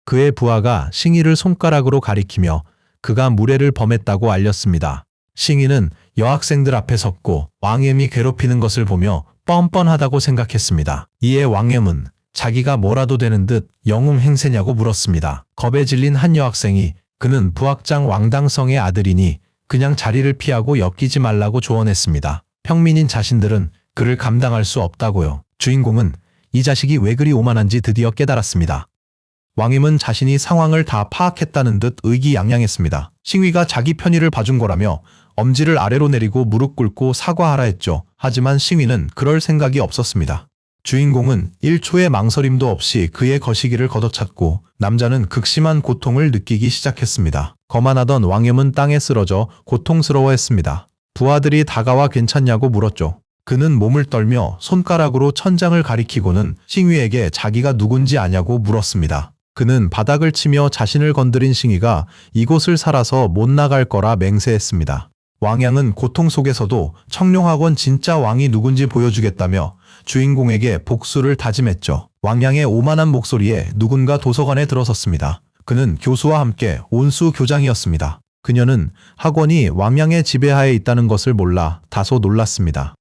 Speaker 1: 그의 부하가 싱이를 손가락으로 가리키며 그가 무례를 범했다고 알렸습니다. 싱이는 여학생들 앞에 섰고 왕엠이 괴롭히는 것을 보며 뻔뻔하다고 생각했습니다. 이에 왕엠은 자기가 뭐라도 되는 듯 영웅 행세냐고 물었습니다. 겁에 질린 한 여학생이 그는 부학장 왕당성의 아들이니 그냥 자리를 피하고 엮이지 말라고 조언했습니다. 평민인 자신들은 그를 감당할 수 없다고요. 주인공은 이 자식이 왜 그리 오만한지 드디어 깨달았습니다. 왕임은 자신이 상황을 다 파악했다는 듯 의기양양했습니다. 싱위가 자기 편의를 봐준 거라며 엄지를 아래로 내리고 무릎 꿇고 사과하라 했죠. 하지만 싱위는 그럴 생각이 없었습니다. 주인공은 1초의 망설임도 없이 그의 거시기를 걷어찼고 남자는 극심한 고통을 느끼기 시작했습니다. 거만하던 왕염은 땅에 쓰러져 고통스러워했습니다. 부하들이 다가와 괜찮냐고 물었죠. 그는 몸을 떨며 손가락으로 천장을 가리키고는 싱위에게 자기가 누군지 아냐고 물었습니다. 그는 바닥을 치며 자신을 건드린 싱위가 이곳을 살아서 못 나갈 거라 맹세했습니다. 왕양은 고통 속에서도 청룡학원 진짜 왕이 누군지 보여주겠다며 주인공에게 복수를 다짐했죠. 왕양의 오만한 목소리에 누군가 도서관에 들어섰습니다. 그는 교수와 함께 온수 교장이었습니다. 그녀는 학원이 왕양의 지배하에 있다는 것을 몰라 다소 놀랐습니다.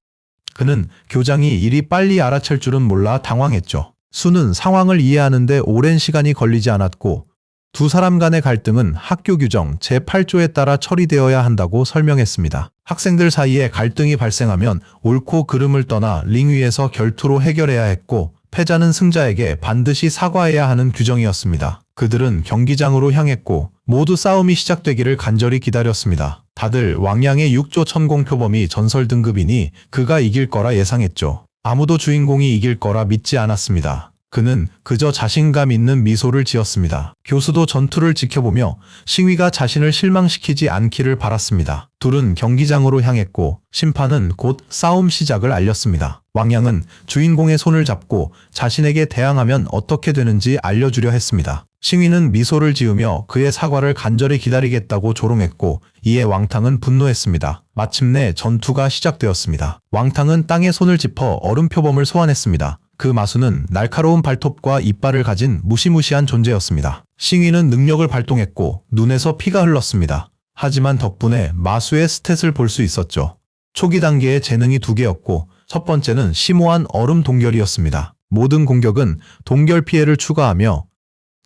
Speaker 1: 그는 교장이 이리 빨리 알아챌 줄은 몰라 당황했죠. 수는 상황을 이해하는데 오랜 시간이 걸리지 않았고 두 사람 간의 갈등은 학교 규정 제8조에 따라 처리되어야 한다고 설명했습니다. 학생들 사이에 갈등이 발생하면 옳고 그름을 떠나 링 위에서 결투로 해결해야 했고 패자는 승자에게 반드시 사과해야 하는 규정이었습니다. 그들은 경기장으로 향했고 모두 싸움이 시작되기를 간절히 기다렸습니다. 다들 왕양의 6조 천공 표범이 전설 등급이니 그가 이길 거라 예상했죠. 아무도 주인공이 이길 거라 믿지 않았습니다. 그는 그저 자신감 있는 미소를 지었습니다. 교수도 전투를 지켜보며 싱위가 자신을 실망시키지 않기를 바랐습니다. 둘은 경기장으로 향했고 심판은 곧 싸움 시작을 알렸습니다. 왕양은 주인공의 손을 잡고 자신에게 대항하면 어떻게 되는지 알려주려 했습니다. 싱위는 미소를 지으며 그의 사과를 간절히 기다리겠다고 조롱했고 이에 왕탕은 분노했습니다. 마침내 전투가 시작되었습니다. 왕탕은 땅에 손을 짚어 얼음 표범을 소환했습니다. 그 마수는 날카로운 발톱과 이빨을 가진 무시무시한 존재였습니다. 싱위는 능력을 발동했고 눈에서 피가 흘렀습니다. 하지만 덕분에 마수의 스탯을 볼 수 있었죠. 초기 단계의 재능이 2개였고 첫 번째는 심오한 얼음 동결이었습니다. 모든 공격은 동결 피해를 추가하며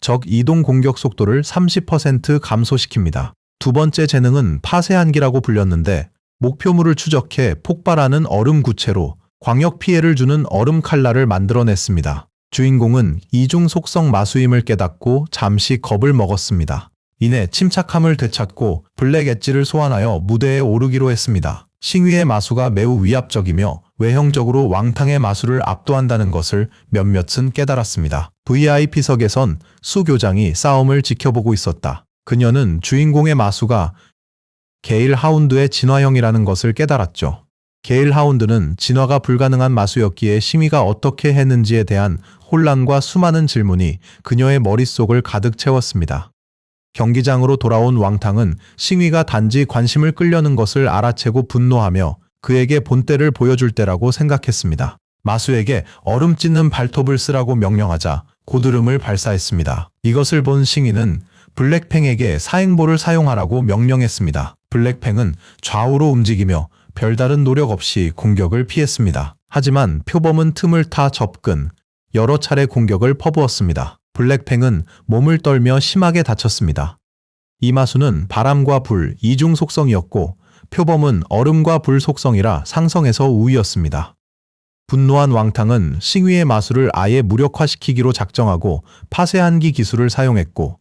Speaker 1: 적 이동 공격 속도를 30% 감소시킵니다. 두 번째 재능은 파쇄한기라고 불렸는데 목표물을 추적해 폭발하는 얼음 구체로 광역 피해를 주는 얼음 칼날을 만들어냈습니다. 주인공은 이중 속성 마수임을 깨닫고 잠시 겁을 먹었습니다. 이내 침착함을 되찾고 블랙 엣지를 소환하여 무대에 오르기로 했습니다. 싱위의 마수가 매우 위압적이며 외형적으로 왕탕의 마수를 압도한다는 것을 몇몇은 깨달았습니다. VIP석에선 수 교장이 싸움을 지켜보고 있었다. 그녀는 주인공의 마수가 게일 하운드의 진화형이라는 것을 깨달았죠. 게일 하운드는 진화가 불가능한 마수였기에 싱위가 어떻게 했는지에 대한 혼란과 수많은 질문이 그녀의 머릿속을 가득 채웠습니다. 경기장으로 돌아온 왕탕은 싱위가 단지 관심을 끌려는 것을 알아채고 분노하며 그에게 본때를 보여줄 때라고 생각했습니다. 마수에게 얼음 찢는 발톱을 쓰라고 명령하자 고드름을 발사했습니다. 이것을 본 싱위는 블랙팽에게 사행보를 사용하라고 명령했습니다. 블랙팽은 좌우로 움직이며 별다른 노력 없이 공격을 피했습니다. 하지만 표범은 틈을 타 접근, 여러 차례 공격을 퍼부었습니다. 블랙팽은 몸을 떨며 심하게 다쳤습니다. 이 마수는 바람과 불, 이중 속성이었고 표범은 얼음과 불 속성이라 상성에서 우위였습니다. 분노한 왕탕은 싱위의 마수를 아예 무력화시키기로 작정하고 파쇄한기 기술을 사용했고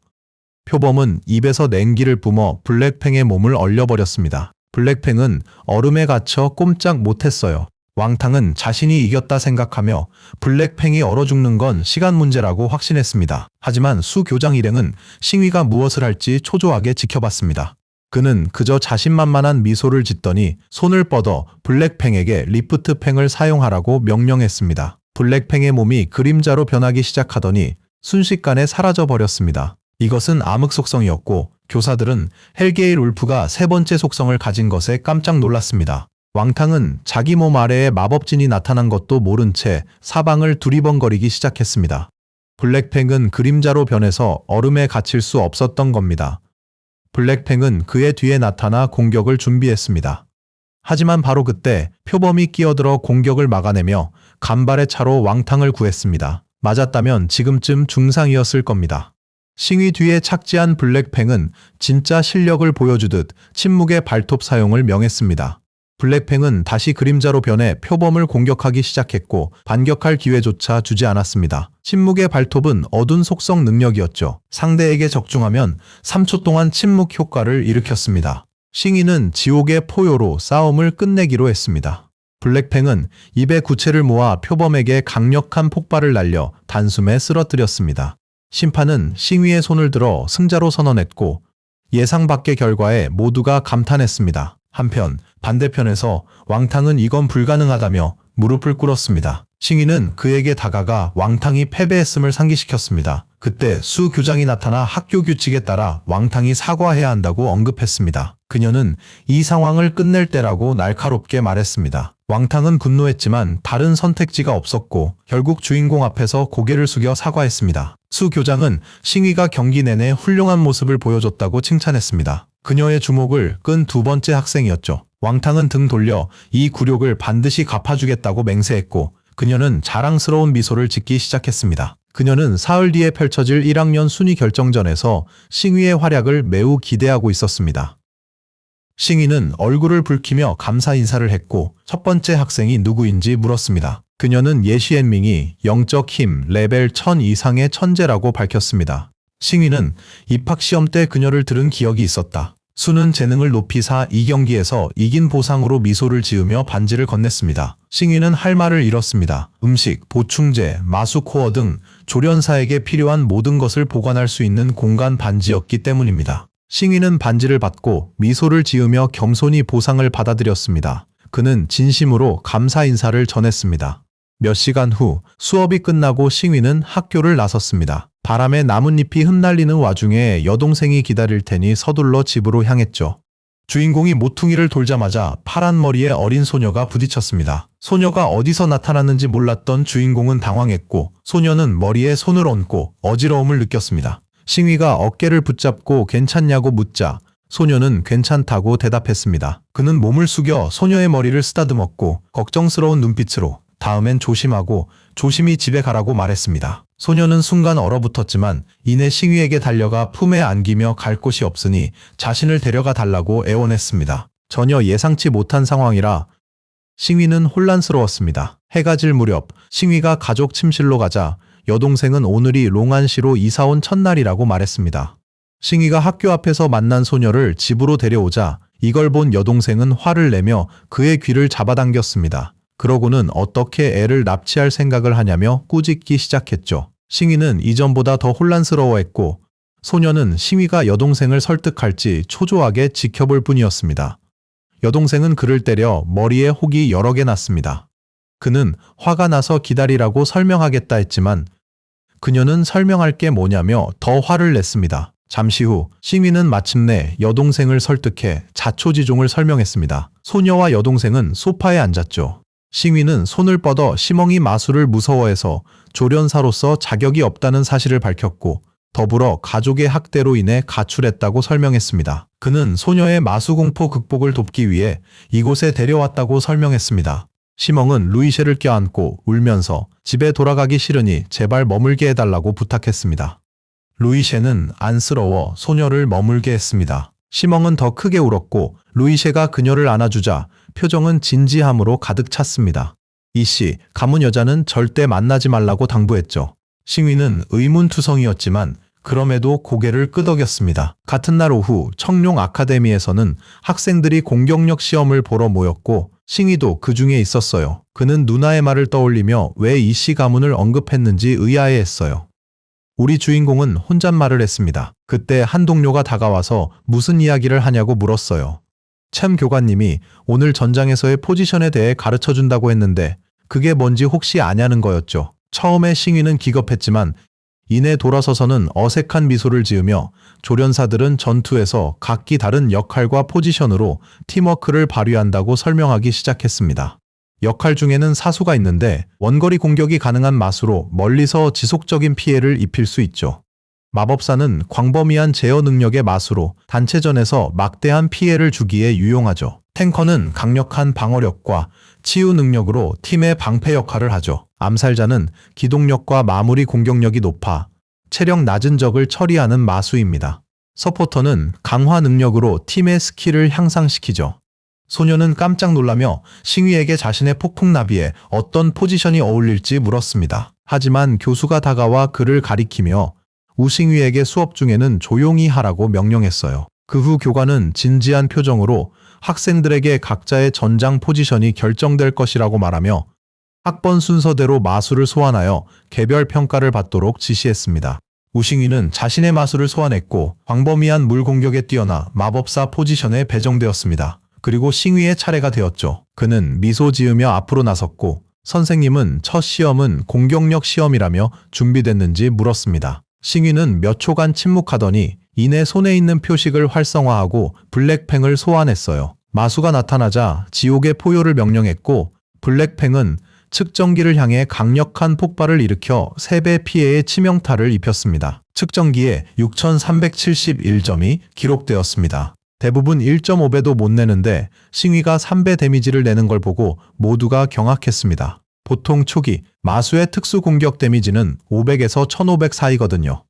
Speaker 1: 표범은 입에서 냉기를 뿜어 블랙팽의 몸을 얼려버렸습니다. 블랙팽은 얼음에 갇혀 꼼짝 못했어요. 왕탕은 자신이 이겼다 생각하며 블랙팽이 얼어 죽는 건 시간 문제라고 확신했습니다. 하지만 수 교장 일행은 싱위가 무엇을 할지 초조하게 지켜봤습니다. 그는 그저 자신만만한 미소를 짓더니 손을 뻗어 블랙팽에게 리프트팽을 사용하라고 명령했습니다. 블랙팽의 몸이 그림자로 변하기 시작하더니 순식간에 사라져 버렸습니다. 이것은 암흑 속성이었고 교사들은 헬게일 울프가 세 번째 속성을 가진 것에 깜짝 놀랐습니다. 왕탕은 자기 몸 아래에 마법진이 나타난 것도 모른 채 사방을 두리번거리기 시작했습니다. 블랙팽은 그림자로 변해서 얼음에 갇힐 수 없었던 겁니다. 블랙팽은 그의 뒤에 나타나 공격을 준비했습니다. 하지만 바로 그때 표범이 끼어들어 공격을 막아내며 간발의 차로 왕탕을 구했습니다. 맞았다면 지금쯤 중상이었을 겁니다. 싱위 뒤에 착지한 블랙팽은 진짜 실력을 보여주듯 침묵의 발톱 사용을 명했습니다. 블랙팽은 다시 그림자로 변해 표범을 공격하기 시작했고 반격할 기회조차 주지 않았습니다. 침묵의 발톱은 어둔 속성 능력이었죠. 상대에게 적중하면 3초 동안 침묵 효과를 일으켰습니다. 싱이는 지옥의 포효로 싸움을 끝내기로 했습니다. 블랙팽은 입에 구체를 모아 표범에게 강력한 폭발을 날려 단숨에 쓰러뜨렸습니다. 심판은 싱위의 손을 들어 승자로 선언했고 예상 밖의 결과에 모두가 감탄했습니다. 한편 반대편에서 왕탕은 이건 불가능하다며 무릎을 꿇었습니다. 싱위는 그에게 다가가 왕탕이 패배했음을 상기시켰습니다. 그때 수 교장이 나타나 학교 규칙에 따라 왕탕이 사과해야 한다고 언급했습니다. 그녀는 이 상황을 끝낼 때라고 날카롭게 말했습니다. 왕탕은 분노했지만 다른 선택지가 없었고 결국 주인공 앞에서 고개를 숙여 사과했습니다. 수 교장은 싱위가 경기 내내 훌륭한 모습을 보여줬다고 칭찬했습니다. 그녀의 주목을 끈 두 번째 학생이었죠. 왕탕은 등 돌려 이 굴욕을 반드시 갚아주겠다고 맹세했고 그녀는 자랑스러운 미소를 짓기 시작했습니다. 그녀는 사흘 뒤에 펼쳐질 1학년 순위 결정전에서 싱위의 활약을 매우 기대하고 있었습니다. 싱위는 얼굴을 붉히며 감사 인사를 했고 첫 번째 학생이 누구인지 물었습니다. 그녀는 예시엔밍이 영적 힘 레벨 1000 이상의 천재라고 밝혔습니다. 싱위는 입학시험 때 그녀를 들은 기억이 있었다. 수는 재능을 높이사 이 경기에서 이긴 보상으로 미소를 지으며 반지를 건넸습니다. 싱위는 할 말을 잃었습니다. 음식, 보충제, 마수 코어 등 조련사에게 필요한 모든 것을 보관할 수 있는 공간 반지였기 때문입니다. 싱위는 반지를 받고 미소를 지으며 겸손히 보상을 받아들였습니다. 그는 진심으로 감사 인사를 전했습니다. 몇 시간 후 수업이 끝나고 싱위는 학교를 나섰습니다. 바람에 나뭇잎이 흩날리는 와중에 여동생이 기다릴 테니 서둘러 집으로 향했죠. 주인공이 모퉁이를 돌자마자 파란 머리의 어린 소녀가 부딪혔습니다. 소녀가 어디서 나타났는지 몰랐던 주인공은 당황했고 소녀는 머리에 손을 얹고 어지러움을 느꼈습니다. 싱위가 어깨를 붙잡고 괜찮냐고 묻자 소녀는 괜찮다고 대답했습니다. 그는 몸을 숙여 소녀의 머리를 쓰다듬었고 걱정스러운 눈빛으로 다음엔 조심하고 조심히 집에 가라고 말했습니다. 소녀는 순간 얼어붙었지만 이내 싱위에게 달려가 품에 안기며 갈 곳이 없으니 자신을 데려가 달라고 애원했습니다. 전혀 예상치 못한 상황이라 싱위는 혼란스러웠습니다. 해가 질 무렵 싱위가 가족 침실로 가자 여동생은 오늘이 롱안시로 이사온 첫날이라고 말했습니다. 싱위가 학교 앞에서 만난 소녀를 집으로 데려오자 이걸 본 여동생은 화를 내며 그의 귀를 잡아당겼습니다. 그러고는 어떻게 애를 납치할 생각을 하냐며 꾸짖기 시작했죠. 싱위는 이전보다 더 혼란스러워했고 소녀는 싱위가 여동생을 설득할지 초조하게 지켜볼 뿐이었습니다. 여동생은 그를 때려 머리에 혹이 여러 개 났습니다. 그는 화가 나서 기다리라고 설명하겠다 했지만 그녀는 설명할 게 뭐냐며 더 화를 냈습니다. 잠시 후 싱위는 마침내 여동생을 설득해 자초지종을 설명했습니다. 소녀와 여동생은 소파에 앉았죠. 싱위는 손을 뻗어 시멍이 마술을 무서워해서 조련사로서 자격이 없다는 사실을 밝혔고 더불어 가족의 학대로 인해 가출했다고 설명했습니다. 그는 소녀의 마수공포 극복을 돕기 위해 이곳에 데려왔다고 설명했습니다. 시멍은 루이셰를 껴안고 울면서 집에 돌아가기 싫으니 제발 머물게 해달라고 부탁했습니다. 루이셰는 안쓰러워 소녀를 머물게 했습니다. 시멍은 더 크게 울었고 루이셰가 그녀를 안아주자 표정은 진지함으로 가득 찼습니다. 이씨, 가문 여자는 절대 만나지 말라고 당부했죠. 싱위는 의문투성이었지만 그럼에도 고개를 끄덕였습니다. 같은 날 오후 청룡 아카데미에서는 학생들이 공격력 시험을 보러 모였고 싱위도 그 중에 있었어요. 그는 누나의 말을 떠올리며 왜 이씨 가문을 언급했는지 의아해했어요. 우리 주인공은 혼잣말을 했습니다. 그때 한 동료가 다가와서 무슨 이야기를 하냐고 물었어요. 참 교관님이 오늘 전장에서의 포지션에 대해 가르쳐준다고 했는데 그게 뭔지 혹시 아냐는 거였죠. 처음에 싱위는 기겁했지만 이내 돌아서서는 어색한 미소를 지으며 조련사들은 전투에서 각기 다른 역할과 포지션으로 팀워크를 발휘한다고 설명하기 시작했습니다. 역할 중에는 사수가 있는데 원거리 공격이 가능한 마수로 멀리서 지속적인 피해를 입힐 수 있죠. 마법사는 광범위한 제어 능력의 마수로 단체전에서 막대한 피해를 주기에 유용하죠. 탱커는 강력한 방어력과 치유 능력으로 팀의 방패 역할을 하죠. 암살자는 기동력과 마무리 공격력이 높아 체력 낮은 적을 처리하는 마수입니다. 서포터는 강화 능력으로 팀의 스킬을 향상시키죠. 소녀는 깜짝 놀라며 싱위에게 자신의 폭풍나비에 어떤 포지션이 어울릴지 물었습니다. 하지만 교수가 다가와 그를 가리키며 우싱위에게 수업 중에는 조용히 하라고 명령했어요. 그 후 교관은 진지한 표정으로 학생들에게 각자의 전장 포지션이 결정될 것이라고 말하며 학번 순서대로 마수를 소환하여 개별 평가를 받도록 지시했습니다. 우싱위는 자신의 마수를 소환했고 광범위한 물 공격에 뛰어나 마법사 포지션에 배정되었습니다. 그리고 싱위의 차례가 되었죠. 그는 미소 지으며 앞으로 나섰고 선생님은 첫 시험은 공격력 시험이라며 준비됐는지 물었습니다. 싱위는 몇 초간 침묵하더니 이내 손에 있는 표식을 활성화하고 블랙팽을 소환했어요. 마수가 나타나자 지옥의 포효를 명령했고 블랙팽은 측정기를 향해 강력한 폭발을 일으켜 3배 피해의 치명타를 입혔습니다. 측정기에 6371점이 기록되었습니다. 대부분 1.5배도 못 내는데 싱위가 3배 데미지를 내는 걸 보고 모두가 경악했습니다. 보통 초기 마수의 특수 공격 데미지는 500에서 1500 사이거든요.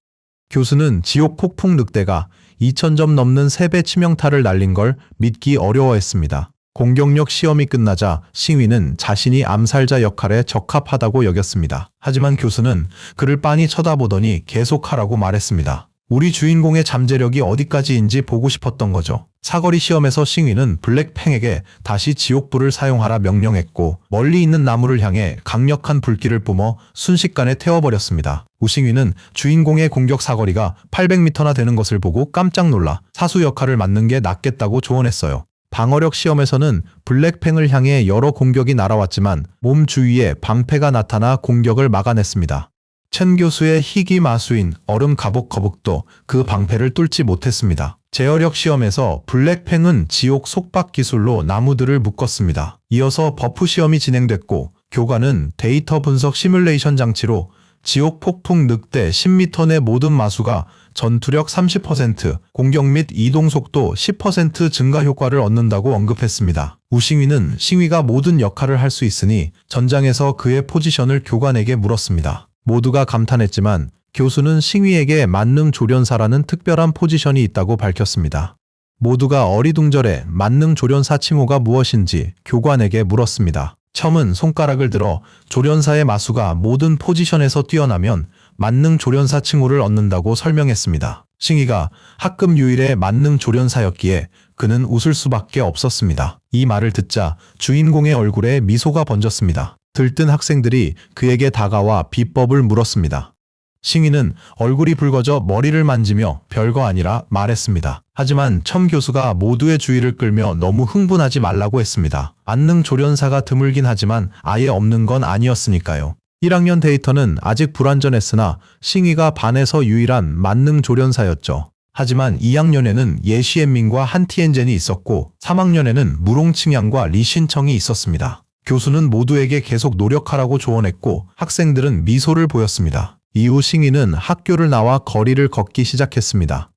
Speaker 1: 교수는 지옥 폭풍 늑대가 2000점 넘는 3배 치명타를 날린 걸 믿기 어려워했습니다. 공격력 시험이 끝나자 싱위는 자신이 암살자 역할에 적합하다고 여겼습니다. 하지만 교수는 그를 빤히 쳐다보더니 계속하라고 말했습니다. 우리 주인공의 잠재력이 어디까지인지 보고 싶었던 거죠. 사거리 시험에서 싱위는 블랙팽에게 다시 지옥불을 사용하라 명령했고 멀리 있는 나무를 향해 강력한 불길을 뿜어 순식간에 태워버렸습니다. 우싱위는 주인공의 공격 사거리가 800m나 되는 것을 보고 깜짝 놀라 사수 역할을 맡는 게 낫겠다고 조언했어요. 방어력 시험에서는 블랙팽을 향해 여러 공격이 날아왔지만 몸 주위에 방패가 나타나 공격을 막아냈습니다. 첸 교수의 희귀 마수인 얼음 갑옷 거북도 그 방패를 뚫지 못했습니다. 제어력 시험에서 블랙팽은 지옥 속박 기술로 나무들을 묶었습니다. 이어서 버프 시험이 진행됐고 교관은 데이터 분석 시뮬레이션 장치로 지옥 폭풍 늑대 10m 내 모든 마수가 전투력 30%, 공격 및 이동 속도 10% 증가 효과를 얻는다고 언급했습니다. 우싱위는 싱위가 모든 역할을 할 수 있으니 전장에서 그의 포지션을 교관에게 물었습니다. 모두가 감탄했지만 교수는 싱위에게 만능 조련사라는 특별한 포지션이 있다고 밝혔습니다. 모두가 어리둥절해 만능 조련사 칭호가 무엇인지 교관에게 물었습니다. 첨은 손가락을 들어 조련사의 마수가 모든 포지션에서 뛰어나면 만능 조련사 칭호를 얻는다고 설명했습니다. 싱위가 학급 유일의 만능 조련사였기에 그는 웃을 수밖에 없었습니다. 이 말을 듣자 주인공의 얼굴에 미소가 번졌습니다. 들뜬 학생들이 그에게 다가와 비법을 물었습니다. 싱위는 얼굴이 붉어져 머리를 만지며 별거 아니라 말했습니다. 하지만 첨 교수가 모두의 주의를 끌며 너무 흥분하지 말라고 했습니다. 만능 조련사가 드물긴 하지만 아예 없는 건 아니었으니까요. 1학년 데이터는 아직 불완전했으나 싱위가 반에서 유일한 만능 조련사였죠. 하지만 2학년에는 예시엔민과 한티엔젠이 있었고 3학년에는 무롱칭양과 리신청이 있었습니다. 교수는 모두에게 계속 노력하라고 조언했고 학생들은 미소를 보였습니다. 이후 싱위는 학교를 나와 거리를 걷기 시작했습니다.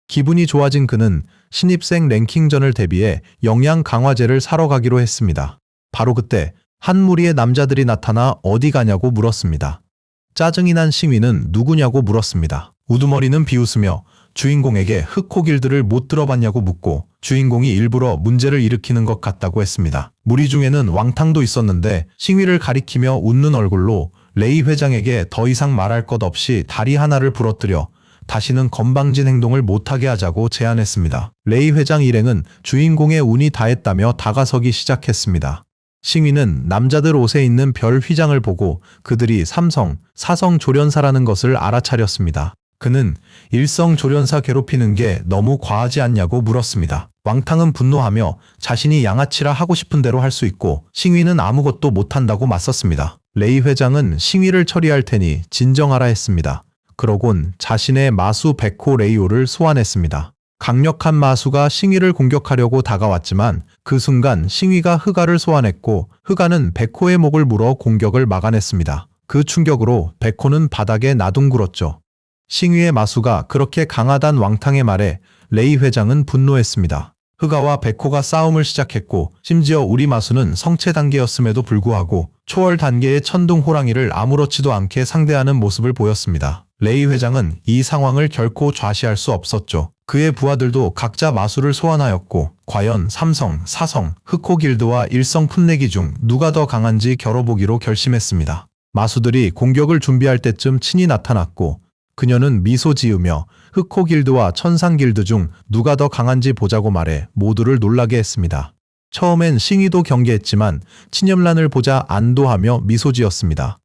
Speaker 1: 기분이 좋아진 그는 신입생 랭킹전을 대비해 영양 강화제를 사러 가기로 했습니다. 바로 그때 한 무리의 남자들이 나타나 어디 가냐고 물었습니다. 짜증이 난 싱위는 누구냐고 물었습니다. 우두머리는 비웃으며 주인공에게 흑호길들을 못 들어봤냐고 묻고 주인공이 일부러 문제를 일으키는 것 같다고 했습니다. 무리 중에는 왕탕도 있었는데 싱위를 가리키며 웃는 얼굴로 레이 회장에게 더 이상 말할 것 없이 다리 하나를 부러뜨려 다시는 건방진 행동을 못하게 하자고 제안했습니다. 레이 회장 일행은 주인공의 운이 다했다며 다가서기 시작했습니다. 싱위는 남자들 옷에 있는 별 휘장을 보고 그들이 삼성, 사성 조련사라는 것을 알아차렸습니다. 그는 일성 조련사 괴롭히는 게 너무 과하지 않냐고 물었습니다. 왕탕은 분노하며 자신이 양아치라 하고 싶은 대로 할 수 있고 싱위는 아무것도 못한다고 맞섰습니다. 레이 회장은 싱위를 처리할 테니 진정하라 했습니다. 그러곤 자신의 마수 백호 레이오를 소환했습니다. 강력한 마수가 싱위를 공격하려고 다가왔지만 그 순간 싱위가 흑아를 소환했고 흑아는 백호의 목을 물어 공격을 막아냈습니다. 그 충격으로 백호는 바닥에 나둥글었죠. 싱위의 마수가 그렇게 강하단 왕탕의 말에 레이 회장은 분노했습니다. 흑아와 백호가 싸움을 시작했고 심지어 우리 마수는 성체 단계였음에도 불구하고 초월 단계의 천둥 호랑이를 아무렇지도 않게 상대하는 모습을 보였습니다. 레이 회장은 이 상황을 결코 좌시할 수 없었죠. 그의 부하들도 각자 마수를 소환하였고 과연 삼성, 사성, 흑호길드와 일성 풋내기 중 누가 더 강한지 겨뤄보기로 결심했습니다. 마수들이 공격을 준비할 때쯤 친히 나타났고 그녀는 미소 지으며 흑호길드와 천상길드 중 누가 더 강한지 보자고 말해 모두를 놀라게 했습니다. 처음엔 싱이도 경계했지만 친염란을 보자 안도하며 미소 지었습니다.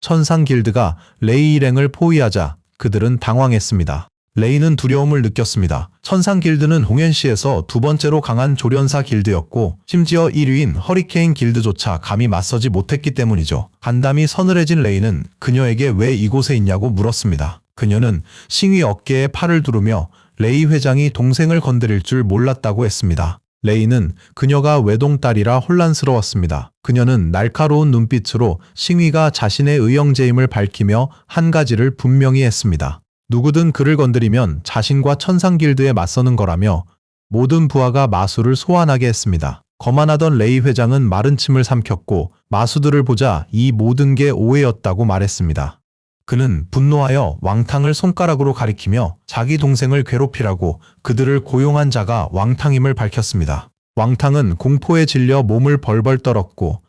Speaker 1: 천상길드가 레이 일행을 포위하자 그들은 당황했습니다. 레이는 두려움을 느꼈습니다. 천상길드는 홍현시에서 두 번째로 강한 조련사 길드였고 심지어 1위인 허리케인 길드조차 감히 맞서지 못했기 때문이죠. 간담이 서늘해진 레이는 그녀에게 왜 이곳에 있냐고 물었습니다. 그녀는 싱이 어깨에 팔을 두르며 레이 회장이 동생을 건드릴 줄 몰랐다고 했습니다. 레이는 그녀가 외동딸이라 혼란스러웠습니다. 그녀는 날카로운 눈빛으로 싱위가 자신의 의형제임을 밝히며 한 가지를 분명히 했습니다. 누구든 그를 건드리면 자신과 천상길드에 맞서는 거라며 모든 부하가 마수를 소환하게 했습니다. 거만하던 레이 회장은 마른 침을 삼켰고 마수들을 보자 이 모든 게 오해였다고 말했습니다. 그는 분노하여 왕탕을 손가락으로 가리키며 자기 동생을 괴롭히라고 그들을 고용한 자가 왕탕임을 밝혔습니다. 왕탕은 공포에 질려 몸을 벌벌 떨었고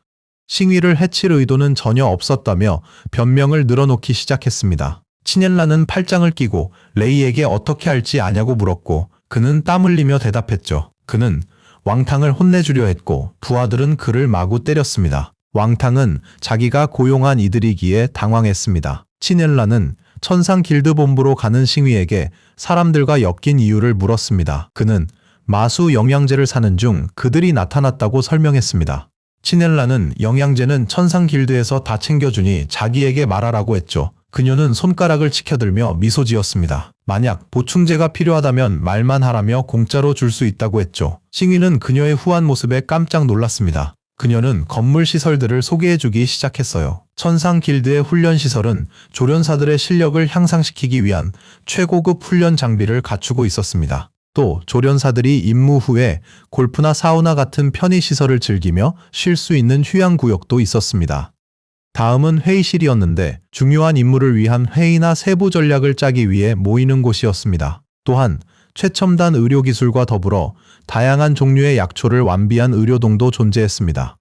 Speaker 1: 싱위를 해칠 의도는 전혀 없었다며 변명을 늘어놓기 시작했습니다. 친엘라는 팔짱을 끼고 레이에게 어떻게 할지 아냐고 물었고 그는 땀 흘리며 대답했죠. 그는 왕탕을 혼내주려 했고 부하들은 그를 마구 때렸습니다. 왕탕은 자기가 고용한 이들이기에 당황했습니다. 친엘라는 천상 길드 본부로 가는 싱위에게 사람들과 엮인 이유를 물었습니다. 그는 마수 영양제를 사는 중 그들이 나타났다고 설명했습니다. 친엘라는 영양제는 천상 길드에서 다 챙겨주니 자기에게 말하라고 했죠. 그녀는 손가락을 치켜들며 미소 지었습니다. 만약 보충제가 필요하다면 말만 하라며 공짜로 줄 수 있다고 했죠. 싱위는 그녀의 후한 모습에 깜짝 놀랐습니다. 그녀는 건물 시설들을 소개해주기 시작했어요. 천상 길드의 훈련 시설은 조련사들의 실력을 향상시키기 위한 최고급 훈련 장비를 갖추고 있었습니다. 또 조련사들이 임무 후에 골프나 사우나 같은 편의 시설을 즐기며 쉴 수 있는 휴양구역도 있었습니다. 다음은 회의실이었는데 중요한 임무를 위한 회의나 세부 전략을 짜기 위해 모이는 곳이었습니다. 또한 최첨단 의료기술과 더불어 다양한 종류의 약초를 완비한 의료동도 존재했습니다.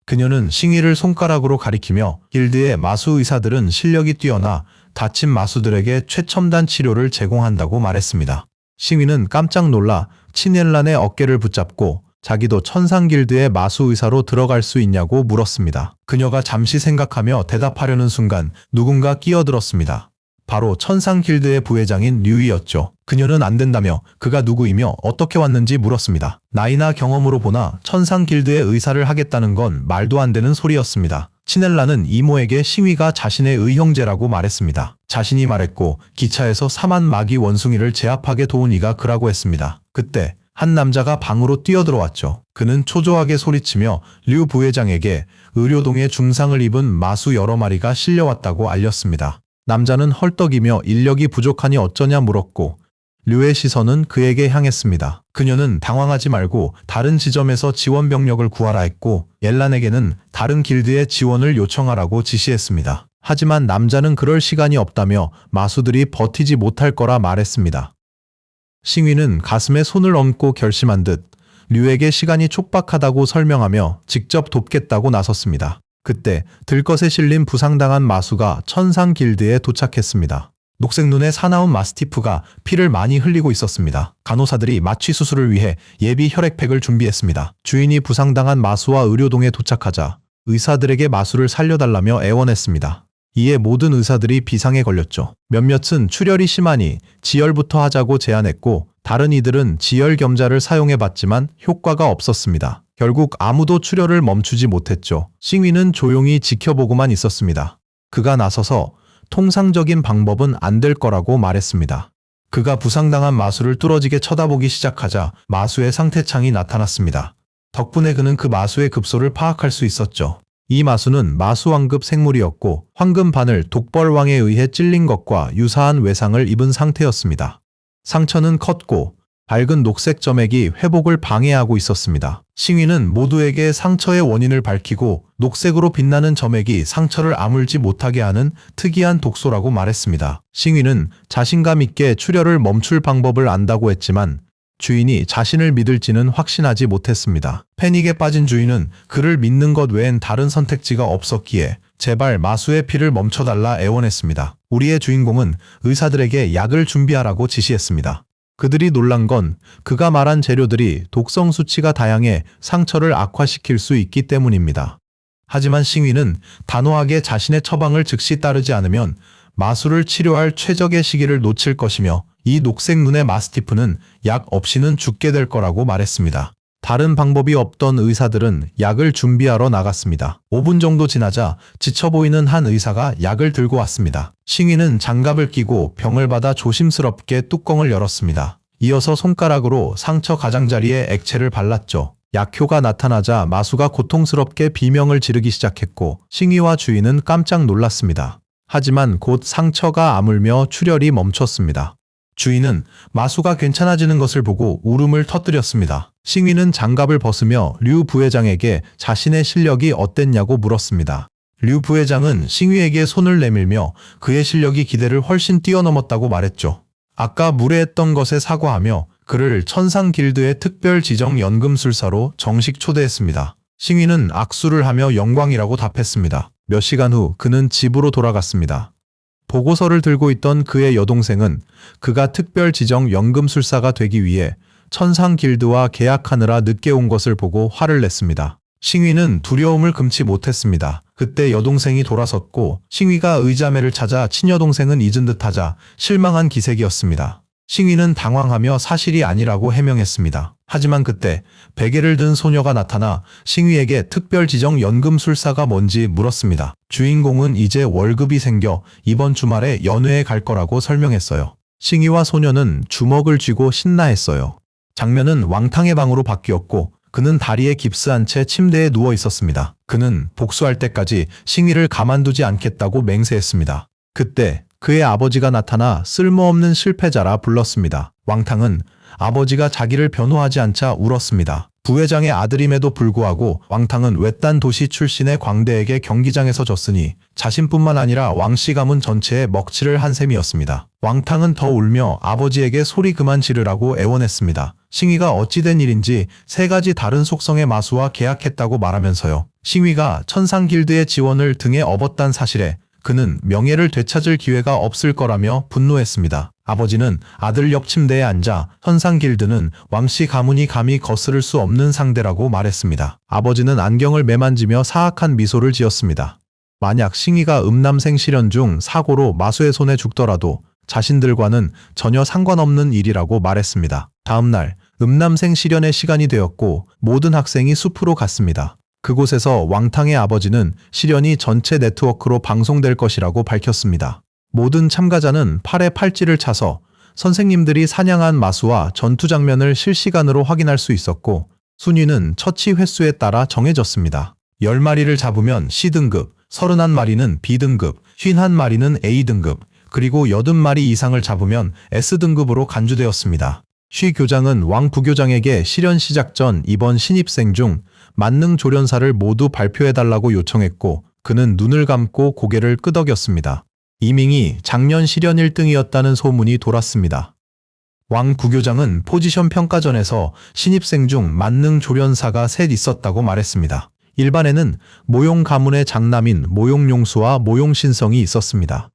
Speaker 1: 그녀는 싱위를 손가락으로 가리키며 길드의 마수 의사들은 실력이 뛰어나 다친 마수들에게 최첨단 치료를 제공한다고 말했습니다. 싱위는 깜짝 놀라 친엘란의 어깨를 붙잡고 자기도 천상길드의 마수의사로 들어갈 수 있냐고 물었습니다. 그녀가 잠시 생각하며 대답하려는 순간 누군가 끼어들었습니다. 바로 천상길드의 부회장인 류이였죠. 그녀는 안 된다며 그가 누구이며 어떻게 왔는지 물었습니다. 나이나 경험으로 보나 천상길드의 의사를 하겠다는 건 말도 안 되는 소리였습니다. 친엘라는 이모에게 싱위가 자신의 의형제라고 말했습니다. 자신이 말했고 기차에서 4만 마기 원숭이를 제압하게 도운 이가 그라고 했습니다. 그때 한 남자가 방으로 뛰어들어왔죠. 그는 초조하게 소리치며 류 부회장에게 의료동에 중상을 입은 마수 여러 마리가 실려왔다고 알렸습니다. 남자는 헐떡이며 인력이 부족하니 어쩌냐 물었고 류의 시선은 그에게 향했습니다. 그녀는 당황하지 말고 다른 지점에서 지원 병력을 구하라 했고 옐란에게는 다른 길드의 지원을 요청하라고 지시했습니다. 하지만 남자는 그럴 시간이 없다며 마수들이 버티지 못할 거라 말했습니다. 싱위는 가슴에 손을 얹고 결심한 듯 류에게 시간이 촉박하다고 설명하며 직접 돕겠다고 나섰습니다. 그때 들것에 실린 부상당한 마수가 천상 길드에 도착했습니다. 녹색 눈의 사나운 마스티프가 피를 많이 흘리고 있었습니다. 간호사들이 마취 수술을 위해 예비 혈액팩을 준비했습니다. 주인이 부상당한 마수와 의료동에 도착하자 의사들에게 마수를 살려달라며 애원했습니다. 이에 모든 의사들이 비상에 걸렸죠. 몇몇은 출혈이 심하니 지혈부터 하자고 제안했고 다른 이들은 지혈겸자를 사용해봤지만 효과가 없었습니다. 결국 아무도 출혈을 멈추지 못했죠. 싱위는 조용히 지켜보고만 있었습니다. 그가 나서서 통상적인 방법은 안 될 거라고 말했습니다. 그가 부상당한 마수를 뚫어지게 쳐다보기 시작하자 마수의 상태창이 나타났습니다. 덕분에 그는 그 마수의 급소를 파악할 수 있었죠. 이 마수는 마수왕급 생물이었고 황금 바늘 독벌왕에 의해 찔린 것과 유사한 외상을 입은 상태였습니다. 상처는 컸고 밝은 녹색 점액이 회복을 방해하고 있었습니다. 싱위는 모두에게 상처의 원인을 밝히고 녹색으로 빛나는 점액이 상처를 아물지 못하게 하는 특이한 독소라고 말했습니다. 싱위는 자신감 있게 출혈을 멈출 방법을 안다고 했지만 주인이 자신을 믿을지는 확신하지 못했습니다. 패닉에 빠진 주인은 그를 믿는 것 외엔 다른 선택지가 없었기에 제발 마수의 피를 멈춰달라 애원했습니다. 우리의 주인공은 의사들에게 약을 준비하라고 지시했습니다. 그들이 놀란 건 그가 말한 재료들이 독성 수치가 다양해 상처를 악화시킬 수 있기 때문입니다. 하지만 싱위는 단호하게 자신의 처방을 즉시 따르지 않으면 마수를 치료할 최적의 시기를 놓칠 것이며 이 녹색 눈의 마스티프는 약 없이는 죽게 될 거라고 말했습니다. 다른 방법이 없던 의사들은 약을 준비하러 나갔습니다. 5분 정도 지나자 지쳐 보이는 한 의사가 약을 들고 왔습니다. 싱위는 장갑을 끼고 병을 받아 조심스럽게 뚜껑을 열었습니다. 이어서 손가락으로 상처 가장자리에 액체를 발랐죠. 약효가 나타나자 마수가 고통스럽게 비명을 지르기 시작했고 싱위와 주인은 깜짝 놀랐습니다. 하지만 곧 상처가 아물며 출혈이 멈췄습니다. 주인은 마수가 괜찮아지는 것을 보고 울음을 터뜨렸습니다. 싱위는 장갑을 벗으며 류 부회장에게 자신의 실력이 어땠냐고 물었습니다. 류 부회장은 싱위에게 손을 내밀며 그의 실력이 기대를 훨씬 뛰어넘었다고 말했죠. 아까 무례했던 것에 사과하며 그를 천상길드의 특별 지정 연금술사로 정식 초대했습니다. 싱위는 악수를 하며 영광이라고 답했습니다. 몇 시간 후 그는 집으로 돌아갔습니다. 보고서를 들고 있던 그의 여동생은 그가 특별 지정 연금술사가 되기 위해 천상길드와 계약하느라 늦게 온 것을 보고 화를 냈습니다. 싱위는 두려움을 금치 못했습니다. 그때 여동생이 돌아섰고 싱위가 의자매를 찾아 친여동생은 잊은 듯하자 실망한 기색이었습니다. 싱위는 당황하며 사실이 아니라고 해명했습니다. 하지만 그때 베개를 든 소녀가 나타나 싱위에게 특별 지정 연금술사가 뭔지 물었습니다. 주인공은 이제 월급이 생겨 이번 주말에 연회에 갈 거라고 설명했어요. 싱위와 소녀는 주먹을 쥐고 신나했어요. 장면은 왕탕의 방으로 바뀌었고 그는 다리에 깁스한 채 침대에 누워 있었습니다. 그는 복수할 때까지 싱위를 가만두지 않겠다고 맹세했습니다. 그때 그의 아버지가 나타나 쓸모없는 실패자라 불렀습니다. 왕탕은 아버지가 자기를 변호하지 않자 울었습니다. 부회장의 아들임에도 불구하고 왕탕은 외딴 도시 출신의 광대에게 경기장에서 졌으니 자신뿐만 아니라 왕씨 가문 전체에 먹칠을 한 셈이었습니다. 왕탕은 더 울며 아버지에게 소리 그만 지르라고 애원했습니다. 싱위가 어찌된 일인지 3가지 다른 속성의 마수와 계약했다고 말하면서요. 싱위가 천상길드의 지원을 등에 업었단 사실에 그는 명예를 되찾을 기회가 없을 거라며 분노했습니다. 아버지는 아들 옆 침대에 앉아 천상길드는 왕씨 가문이 감히 거스를 수 없는 상대라고 말했습니다. 아버지는 안경을 매만지며 사악한 미소를 지었습니다. 만약 싱위가 음남생 실현 중 사고로 마수의 손에 죽더라도 자신들과는 전혀 상관없는 일이라고 말했습니다. 다음 날 음남생 실현의 시간이 되었고 모든 학생이 숲으로 갔습니다. 그곳에서 왕탕의 아버지는 실현이 전체 네트워크로 방송될 것이라고 밝혔습니다. 모든 참가자는 팔에 팔찌를 차서 선생님들이 사냥한 마수와 전투 장면을 실시간으로 확인할 수 있었고 순위는 처치 횟수에 따라 정해졌습니다. 10마리를 잡으면 C등급, 31마리는 B등급, 51마리는 A등급, 그리고 80마리 이상을 잡으면 S등급으로 간주되었습니다. 쉬 교장은 왕 부교장에게 실현 시작 전 이번 신입생 중 만능 조련사를 모두 발표해달라고 요청했고 그는 눈을 감고 고개를 끄덕였습니다. 이밍이 작년 실현 1등이었다는 소문이 돌았습니다. 왕 부교장은 포지션 평가전에서 신입생 중 만능 조련사가 셋 있었다고 말했습니다. 일반에는 모용 가문의 장남인 모용용수와 모용신성이 있었습니다.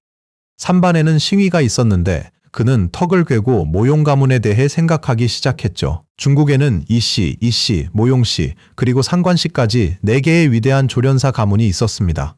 Speaker 1: 3반에는 싱위가 있었는데 그는 턱을 꿰고 모용 가문에 대해 생각하기 시작했죠. 중국에는 이씨, 모용씨, 그리고 상관씨까지 4개의 위대한 조련사 가문이 있었습니다.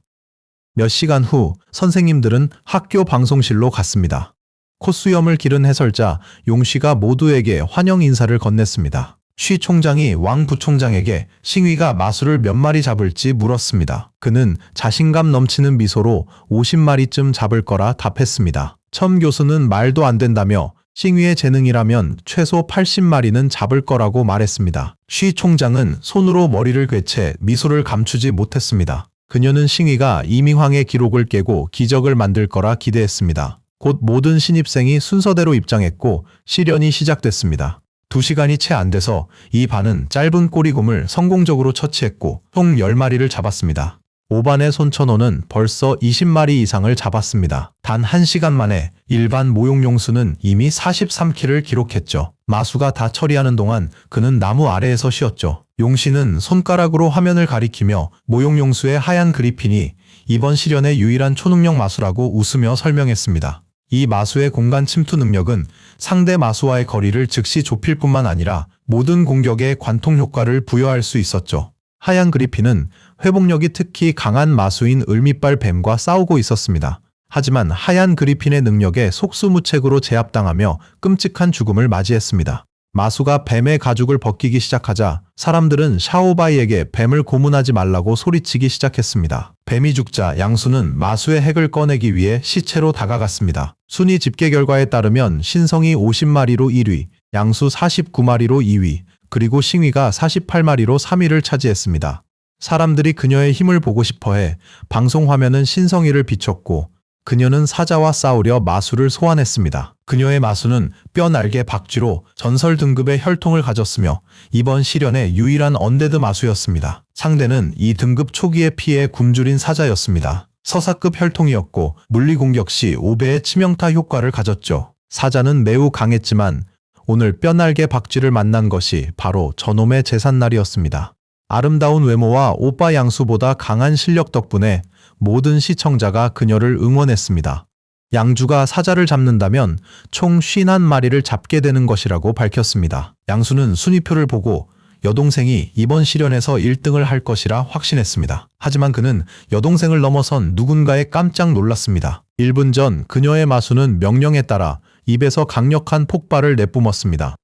Speaker 1: 몇 시간 후 선생님들은 학교 방송실로 갔습니다. 콧수염을 기른 해설자 용씨가 모두에게 환영 인사를 건넸습니다. 쉬 총장이 왕 부총장에게 싱위가 마수를 몇 마리 잡을지 물었습니다. 그는 자신감 넘치는 미소로 50마리쯤 잡을 거라 답했습니다. 첨 교수는 말도 안 된다며 싱위의 재능이라면 최소 80마리는 잡을 거라고 말했습니다. 쉬 총장은 손으로 머리를 괴채 미소를 감추지 못했습니다. 그녀는 싱위가 이밍황의 기록을 깨고 기적을 만들 거라 기대했습니다. 곧 모든 신입생이 순서대로 입장했고 실현이 시작됐습니다. 2시간이 채 안 돼서 이 반은 짧은 꼬리곰을 성공적으로 처치했고 총 10마리를 잡았습니다. 5반의 손천호는 벌써 20마리 이상을 잡았습니다. 단 1시간 만에 일반 모용용수는 이미 43킬을 기록했죠. 마수가 다 처리하는 동안 그는 나무 아래에서 쉬었죠. 용신은 손가락으로 화면을 가리키며 모용용수의 하얀 그리핀이 이번 시련의 유일한 초능력 마수라고 웃으며 설명했습니다. 이 마수의 공간 침투 능력은 상대 마수와의 거리를 즉시 좁힐 뿐만 아니라 모든 공격에 관통 효과를 부여할 수 있었죠. 하얀 그리핀은 회복력이 특히 강한 마수인 을밑발 뱀과 싸우고 있었습니다. 하지만 하얀 그리핀의 능력에 속수무책으로 제압당하며 끔찍한 죽음을 맞이했습니다. 마수가 뱀의 가죽을 벗기기 시작하자 사람들은 샤오바이에게 뱀을 고문하지 말라고 소리치기 시작했습니다. 뱀이 죽자 양수는 마수의 핵을 꺼내기 위해 시체로 다가갔습니다. 순위 집계 결과에 따르면 신성이 50마리로 1위, 양수 49마리로 2위, 그리고 싱위가 48마리로 3위를 차지했습니다. 사람들이 그녀의 힘을 보고 싶어해 방송 화면은 신성이를 비췄고 그녀는 사자와 싸우려 마수를 소환했습니다. 그녀의 마수는 뼈날개 박쥐로 전설 등급의 혈통을 가졌으며 이번 시련의 유일한 언데드 마수였습니다. 상대는 이 등급 초기의 피해 굶주린 사자였습니다. 서사급 혈통이었고 물리공격 시 5배의 치명타 효과를 가졌죠. 사자는 매우 강했지만 오늘 뼈날개 박쥐를 만난 것이 바로 저놈의 제삿날이었습니다. 아름다운 외모와 오빠 양수보다 강한 실력 덕분에 모든 시청자가 그녀를 응원했습니다. 양주가 사자를 잡는다면 총 51마리를 잡게 되는 것이라고 밝혔습니다. 양수는 순위표를 보고 여동생이 이번 시련에서 1등을 할 것이라 확신했습니다. 하지만 그는 여동생을 넘어선 누군가에 깜짝 놀랐습니다. 1분 전 그녀의 마수는 명령에 따라 입에서 강력한 폭발을 내뿜었습니다.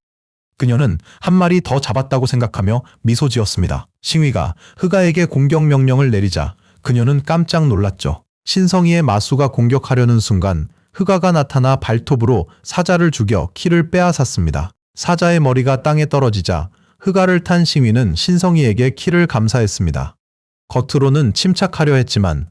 Speaker 1: 그녀는 한 마리 더 잡았다고 생각하며 미소 지었습니다. 싱위가 흑아에게 공격 명령을 내리자 그녀는 깜짝 놀랐죠. 신성이의 마수가 공격하려는 순간 흑아가 나타나 발톱으로 사자를 죽여 키를 빼앗았습니다. 사자의 머리가 땅에 떨어지자 흑아를 탄 싱위는 신성이에게 키를 감사했습니다. 겉으로는 침착하려 했지만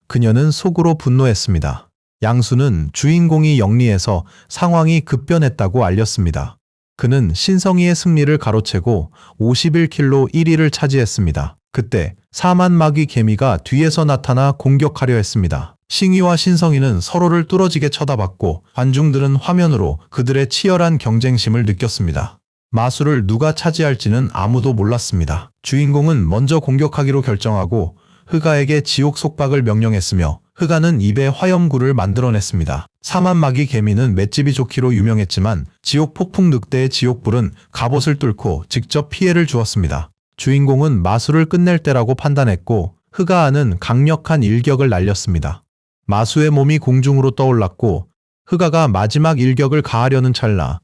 Speaker 1: 그녀는 속으로 분노했습니다. 양수는 주인공이 영리해서 상황이 급변했다고 알렸습니다. 그는 신성이의 승리를 가로채고 51킬로 1위를 차지했습니다. 그때 4만 마귀 개미가 뒤에서 나타나 공격하려 했습니다. 싱위와 신성이는 서로를 뚫어지게 쳐다봤고 관중들은 화면으로 그들의 치열한 경쟁심을 느꼈습니다. 마수를 누가 차지할지는 아무도 몰랐습니다. 주인공은 먼저 공격하기로 결정하고 흑아에게 지옥 속박을 명령했으며 흑아는 입에 화염구를 만들어냈습니다. 4만 마귀 개미는 맷집이 좋기로 유명했지만 지옥 폭풍 늑대의 지옥불은 갑옷을 뚫고 직접 피해를 주었습니다. 주인공은 마수를 끝낼 때라고 판단했고 흑아는 강력한 일격을 날렸습니다. 마수의 몸이 공중으로 떠올랐고 흑아가 마지막 일격을 가하려는 찰나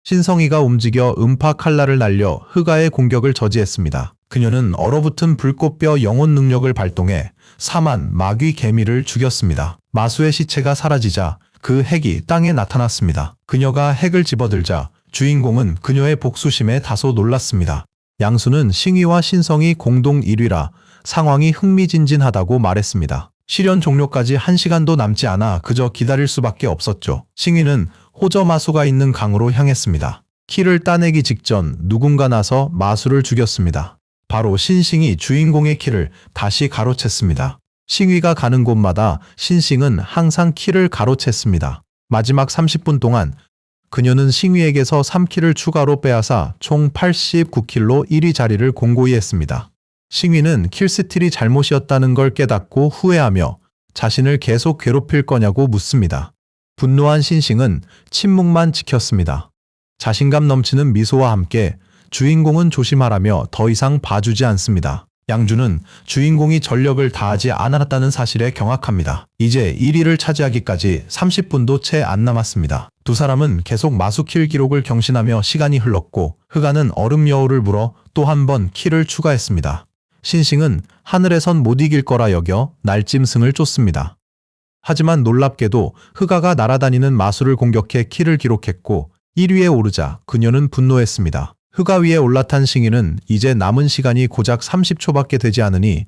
Speaker 1: 신성이가 움직여 음파 칼날을 날려 흑아의 공격을 저지했습니다. 그녀는 얼어붙은 불꽃뼈 영혼 능력을 발동해 4만 마귀 개미를 죽였습니다. 마수의 시체가 사라지자 그 핵이 땅에 나타났습니다. 그녀가 핵을 집어들자 주인공은 그녀의 복수심에 다소 놀랐습니다. 양수는 싱위와 신성이 공동 1위라 상황이 흥미진진하다고 말했습니다. 시련 종료까지 1시간도 남지 않아 그저 기다릴 수밖에 없었죠. 싱위는 호저 마수가 있는 강으로 향했습니다. 키를 따내기 직전 누군가 나서 마수를 죽였습니다. 바로 신싱이 주인공의 키를 다시 가로챘습니다. 싱위가 가는 곳마다 신싱은 항상 키를 가로챘습니다. 마지막 30분 동안 그녀는 싱위에게서 3킬을 추가로 빼앗아 총 89킬로 1위 자리를 공고히 했습니다. 싱위는 킬스틸이 잘못이었다는 걸 깨닫고 후회하며 자신을 계속 괴롭힐 거냐고 묻습니다. 분노한 신싱은 침묵만 지켰습니다. 자신감 넘치는 미소와 함께 주인공은 조심하라며 더 이상 봐주지 않습니다. 양주는 주인공이 전력을 다하지 않았다는 사실에 경악합니다. 이제 1위를 차지하기까지 30분도 채 안 남았습니다. 두 사람은 계속 마수킬 기록을 경신하며 시간이 흘렀고 흑아는 얼음 여우를 물어 또 한 번 킬을 추가했습니다. 신싱은 하늘에선 못 이길 거라 여겨 날짐승을 쫓습니다. 하지만 놀랍게도 흑아가 날아다니는 마수를 공격해 킬을 기록했고 1위에 오르자 그녀는 분노했습니다. 흑아 위에 올라탄 싱이는 이제 남은 시간이 고작 30초밖에 되지 않으니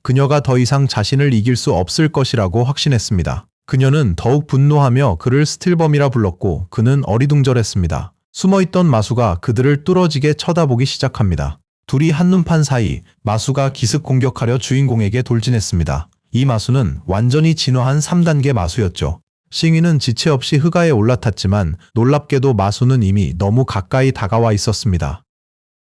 Speaker 1: 그녀가 더 이상 자신을 이길 수 없을 것이라고 확신했습니다. 그녀는 더욱 분노하며 그를 스틸범이라 불렀고 그는 어리둥절했습니다. 숨어있던 마수가 그들을 뚫어지게 쳐다보기 시작합니다. 둘이 한눈판 사이 마수가 기습 공격하려 주인공에게 돌진했습니다. 이 마수는 완전히 진화한 3단계 마수였죠. 싱이는 지체 없이 흑아에 올라탔지만 놀랍게도 마수는 이미 너무 가까이 다가와 있었습니다.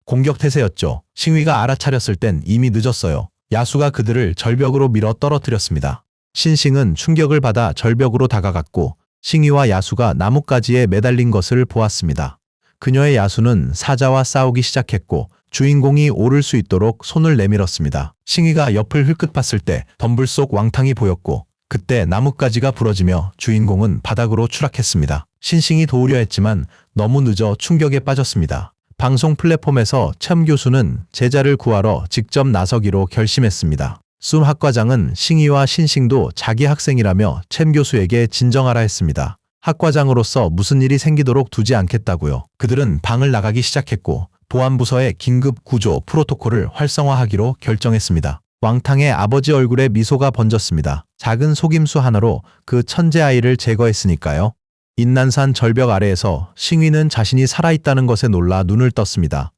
Speaker 1: 공격 태세였죠. 싱위가 알아차렸을 땐 이미 늦었어요. 야수가 그들을 절벽으로 밀어 떨어뜨렸습니다. 신싱은 충격을 받아 절벽으로 다가갔고 싱위와 야수가 나뭇가지에 매달린 것을 보았습니다. 그녀의 야수는 사자와 싸우기 시작했고 주인공이 오를 수 있도록 손을 내밀었습니다. 싱위가 옆을 흘끗 봤을 때 덤불 속 왕탕이 보였고 그때 나뭇가지가 부러지며 주인공은 바닥으로 추락했습니다. 신싱이 도우려 했지만 너무 늦어 충격에 빠졌습니다. 방송 플랫폼에서 참 교수는 제자를 구하러 직접 나서기로 결심했습니다. 쏨 학과장은 싱이와 신싱도 자기 학생이라며 챔 교수에게 진정하라 했습니다. 학과장으로서 무슨 일이 생기도록 두지 않겠다고요. 그들은 방을 나가기 시작했고 보안부서의 긴급 구조 프로토콜을 활성화하기로 결정했습니다. 왕탕의 아버지 얼굴에 미소가 번졌습니다. 작은 속임수 하나로 그 천재 아이를 제거했으니까요. 인난산 절벽 아래에서 싱위는 자신이 살아있다는 것에 놀라 눈을 떴습니다.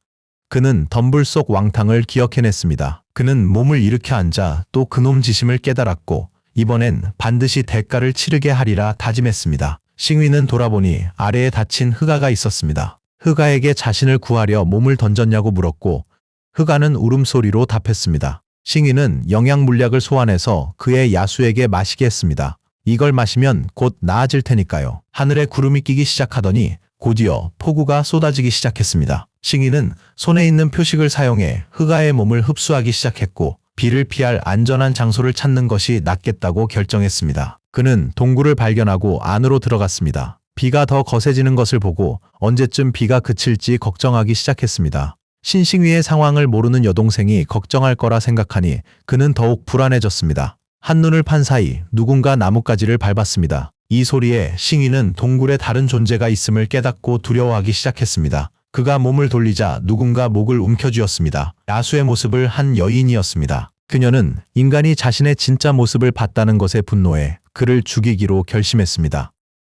Speaker 1: 그는 덤불 속 왕탕을 기억해냈습니다. 그는 몸을 일으켜 앉아 또 그놈 지심을 깨달았고 이번엔 반드시 대가를 치르게 하리라 다짐했습니다. 싱위는 돌아보니 아래에 다친 흑아가 있었습니다. 흑아에게 자신을 구하려 몸을 던졌냐고 물었고 흑아는 울음소리로 답했습니다. 싱위는 영양물약을 소환해서 그의 야수에게 마시게 했습니다. 이걸 마시면 곧 나아질 테니까요. 하늘에 구름이 끼기 시작하더니 곧이어 폭우가 쏟아지기 시작했습니다. 싱위는 손에 있는 표식을 사용해 흑아의 몸을 흡수하기 시작했고 비를 피할 안전한 장소를 찾는 것이 낫겠다고 결정했습니다. 그는 동굴을 발견하고 안으로 들어갔습니다. 비가 더 거세지는 것을 보고 언제쯤 비가 그칠지 걱정하기 시작했습니다. 신싱위의 상황을 모르는 여동생이 걱정할 거라 생각하니 그는 더욱 불안해졌습니다. 한눈을 판 사이 누군가 나뭇가지를 밟았습니다. 이 소리에 싱위는 동굴에 다른 존재가 있음을 깨닫고 두려워하기 시작했습니다. 그가 몸을 돌리자 누군가 목을 움켜쥐었습니다. 야수의 모습을 한 여인이었습니다. 그녀는 인간이 자신의 진짜 모습을 봤다는 것에 분노해 그를 죽이기로 결심했습니다.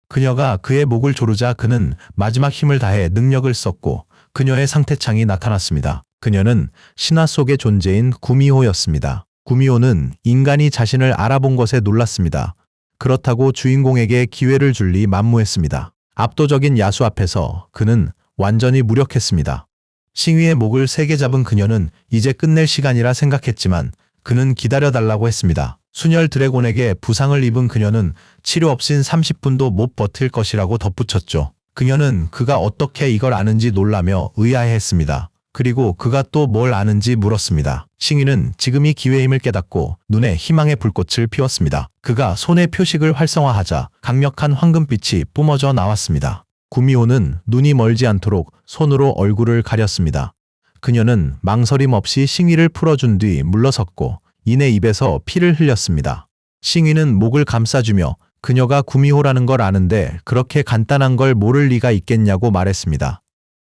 Speaker 1: 그녀가 그의 목을 조르자 그는 마지막 힘을 다해 능력을 썼고 그녀의 상태창이 나타났습니다. 그녀는 신화 속의 존재인 구미호였습니다. 구미호는 인간이 자신을 알아본 것에 놀랐습니다. 그렇다고 주인공에게 기회를 줄리 만무했습니다. 압도적인 야수 앞에서 그는 완전히 무력했습니다. 싱위의 목을 세게 잡은 그녀는 이제 끝낼 시간이라 생각했지만 그는 기다려달라고 했습니다. 순혈 드래곤에게 부상을 입은 그녀는 치료 없인 30분도 못 버틸 것이라고 덧붙였죠. 그녀는 그가 어떻게 이걸 아는지 놀라며 의아해했습니다. 그리고 그가 또 뭘 아는지 물었습니다. 싱위는 지금이 기회임을 깨닫고 눈에 희망의 불꽃을 피웠습니다. 그가 손의 표식을 활성화하자 강력한 황금빛이 뿜어져 나왔습니다. 구미호는 눈이 멀지 않도록 손으로 얼굴을 가렸습니다. 그녀는 망설임 없이 싱위를 풀어준 뒤 물러섰고 이내 입에서 피를 흘렸습니다. 싱위는 목을 감싸주며 그녀가 구미호라는 걸 아는데 그렇게 간단한 걸 모를 리가 있겠냐고 말했습니다.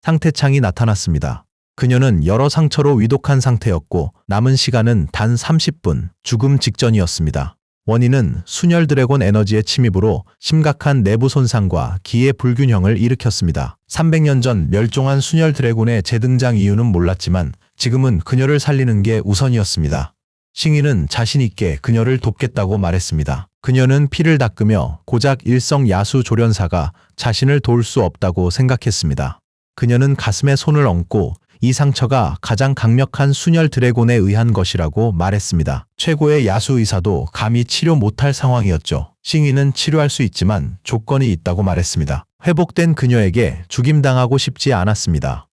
Speaker 1: 상태창이 나타났습니다. 그녀는 여러 상처로 위독한 상태였고 남은 시간은 단 30분, 죽음 직전이었습니다. 원인은 순혈 드래곤 에너지의 침입으로 심각한 내부 손상과 기의 불균형을 일으켰습니다. 300년 전 멸종한 순혈 드래곤의 재등장 이유는 몰랐지만 지금은 그녀를 살리는 게 우선이었습니다. 싱위는 자신 있게 그녀를 돕겠다고 말했습니다. 그녀는 피를 닦으며 고작 일성 야수 조련사가 자신을 도울 수 없다고 생각했습니다. 그녀는 가슴에 손을 얹고 이 상처가 가장 강력한 순혈 드래곤에 의한 것이라고 말했습니다. 최고의 야수 의사도 감히 치료 못할 상황이었죠. 싱위는 치료할 수 있지만 조건이 있다고 말했습니다. 회복된 그녀에게 죽임당하고 싶지 않았습니다.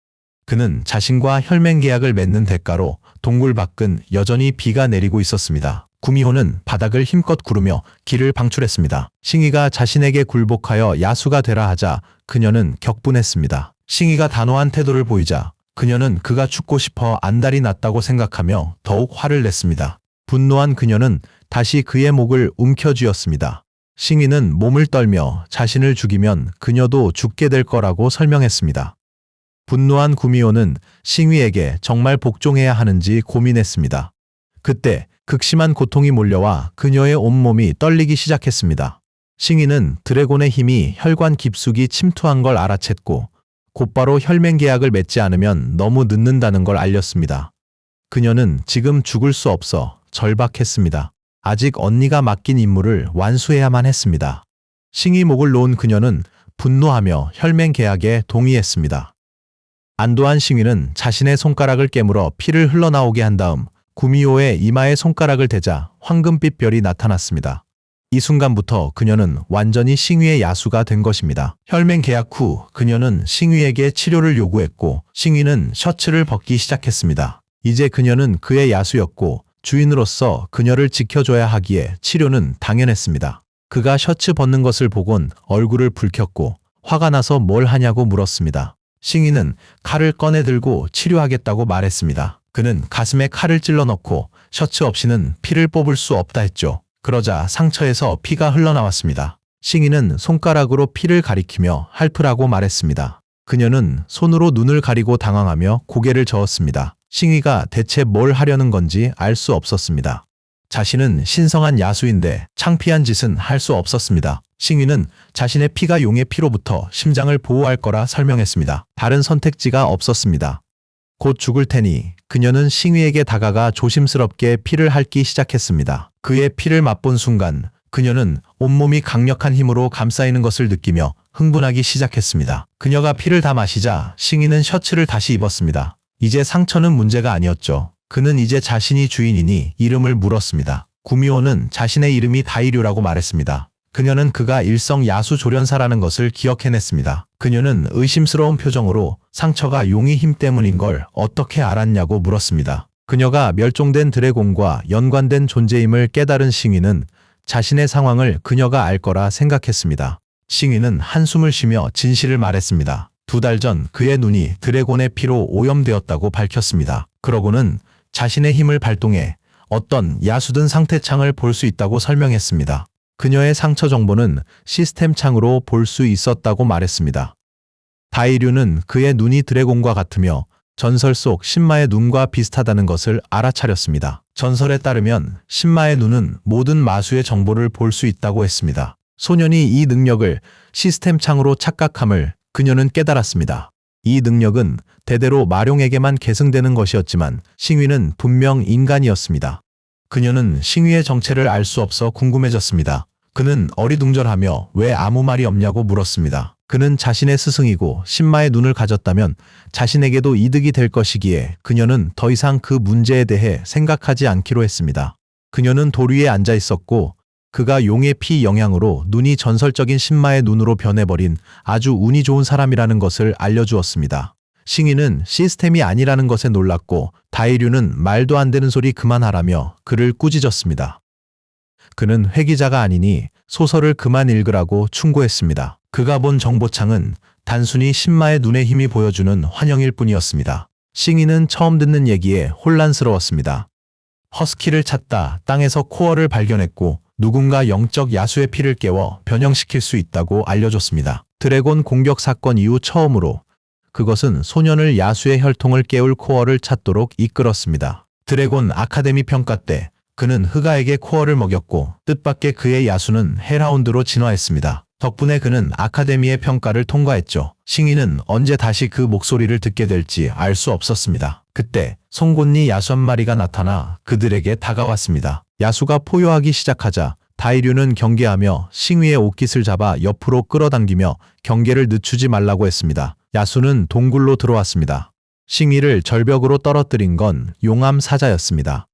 Speaker 1: 그는 자신과 혈맹 계약을 맺는 대가로 동굴 밖은 여전히 비가 내리고 있었습니다. 구미호는 바닥을 힘껏 구르며 길을 방출했습니다. 싱위가 자신에게 굴복하여 야수가 되라 하자 그녀는 격분했습니다. 싱위가 단호한 태도를 보이자 그녀는 그가 죽고 싶어 안달이 났다고 생각하며 더욱 화를 냈습니다. 분노한 그녀는 다시 그의 목을 움켜쥐었습니다. 싱위는 몸을 떨며 자신을 죽이면 그녀도 죽게 될 거라고 설명했습니다. 분노한 구미호는 싱위에게 정말 복종해야 하는지 고민했습니다. 그때 극심한 고통이 몰려와 그녀의 온몸이 떨리기 시작했습니다. 싱위는 드래곤의 힘이 혈관 깊숙이 침투한 걸 알아챘고 곧바로 혈맹 계약을 맺지 않으면 너무 늦는다는 걸 알렸습니다. 그녀는 지금 죽을 수 없어 절박했습니다. 아직 언니가 맡긴 임무를 완수해야만 했습니다. 싱이 목을 놓은 그녀는 분노하며 혈맹 계약에 동의했습니다. 안도한 싱위는 자신의 손가락을 깨물어 피를 흘러나오게 한 다음 구미호의 이마에 손가락을 대자 황금빛 별이 나타났습니다. 이 순간부터 그녀는 완전히 싱위의 야수가 된 것입니다. 혈맹 계약 후 그녀는 싱위에게 치료를 요구했고 싱위는 셔츠를 벗기 시작했습니다. 이제 그녀는 그의 야수였고 주인으로서 그녀를 지켜줘야 하기에 치료는 당연했습니다. 그가 셔츠 벗는 것을 보곤 얼굴을 붉혔고 화가 나서 뭘 하냐고 물었습니다. 싱위는 칼을 꺼내 들고 치료하겠다고 말했습니다. 그는 가슴에 칼을 찔러 넣고 셔츠 없이는 피를 뽑을 수 없다 했죠. 그러자 상처에서 피가 흘러나왔습니다. 싱위는 손가락으로 피를 가리키며 할프라고 말했습니다. 그녀는 손으로 눈을 가리고 당황하며 고개를 저었습니다. 싱위가 대체 뭘 하려는 건지 알 수 없었습니다. 자신은 신성한 야수인데 창피한 짓은 할 수 없었습니다. 싱위는 자신의 피가 용의 피로부터 심장을 보호할 거라 설명했습니다. 다른 선택지가 없었습니다. 곧 죽을 테니 그녀는 싱위에게 다가가 조심스럽게 피를 핥기 시작했습니다. 그의 피를 맛본 순간 그녀는 온몸이 강력한 힘으로 감싸이는 것을 느끼며 흥분하기 시작했습니다. 그녀가 피를 다 마시자 싱위는 셔츠를 다시 입었습니다. 이제 상처는 문제가 아니었죠. 그는 이제 자신이 주인이니 이름을 물었습니다. 구미호는 자신의 이름이 다이류라고 말했습니다. 그녀는 그가 일성 야수 조련사라는 것을 기억해냈습니다. 그녀는 의심스러운 표정으로 상처가 용의 힘 때문인 걸 어떻게 알았냐고 물었습니다. 그녀가 멸종된 드래곤과 연관된 존재임을 깨달은 싱위는 자신의 상황을 그녀가 알 거라 생각했습니다. 싱위는 한숨을 쉬며 진실을 말했습니다. 2달 전 그의 눈이 드래곤의 피로 오염되었다고 밝혔습니다. 그러고는 자신의 힘을 발동해 어떤 야수든 상태창을 볼 수 있다고 설명했습니다. 그녀의 상처 정보는 시스템 창으로 볼 수 있었다고 말했습니다. 다이류는 그의 눈이 드래곤과 같으며 전설 속 신마의 눈과 비슷하다는 것을 알아차렸습니다. 전설에 따르면 신마의 눈은 모든 마수의 정보를 볼 수 있다고 했습니다. 소년이 이 능력을 시스템 창으로 착각함을 그녀는 깨달았습니다. 이 능력은 대대로 마룡에게만 계승되는 것이었지만 싱위는 분명 인간이었습니다. 그녀는 싱위의 정체를 알 수 없어 궁금해졌습니다. 그는 어리둥절하며 왜 아무 말이 없냐고 물었습니다. 그는 자신의 스승이고 신마의 눈을 가졌다면 자신에게도 이득이 될 것이기에 그녀는 더 이상 그 문제에 대해 생각하지 않기로 했습니다. 그녀는 돌 위에 앉아 있었고 그가 용의 피 영향으로 눈이 전설적인 신마의 눈으로 변해버린 아주 운이 좋은 사람이라는 것을 알려주었습니다. 싱위는 시스템이 아니라는 것에 놀랐고 다이류는 말도 안 되는 소리 그만하라며 그를 꾸짖었습니다. 그는 회기자가 아니니 소설을 그만 읽으라고 충고했습니다. 그가 본 정보창은 단순히 신마의 눈의 힘이 보여주는 환영일 뿐이었습니다. 싱위는 처음 듣는 얘기에 혼란스러웠습니다. 허스키를 찾다 땅에서 코어를 발견했고 누군가 영적 야수의 피를 깨워 변형시킬 수 있다고 알려줬습니다. 드래곤 공격 사건 이후 처음으로 그것은 소년을 야수의 혈통을 깨울 코어를 찾도록 이끌었습니다. 드래곤 아카데미 평가 때 그는 흑아에게 코어를 먹였고 뜻밖의 그의 야수는 헬하운드로 진화했습니다. 덕분에 그는 아카데미의 평가를 통과했죠. 싱위는 언제 다시 그 목소리를 듣게 될지 알 수 없었습니다. 그때 송곳니 야수 한 마리가 나타나 그들에게 다가왔습니다. 야수가 포효하기 시작하자 다이류는 경계하며 싱위의 옷깃을 잡아 옆으로 끌어당기며 경계를 늦추지 말라고 했습니다. 야수는 동굴로 들어왔습니다. 싱위를 절벽으로 떨어뜨린 건 용암 사자였습니다.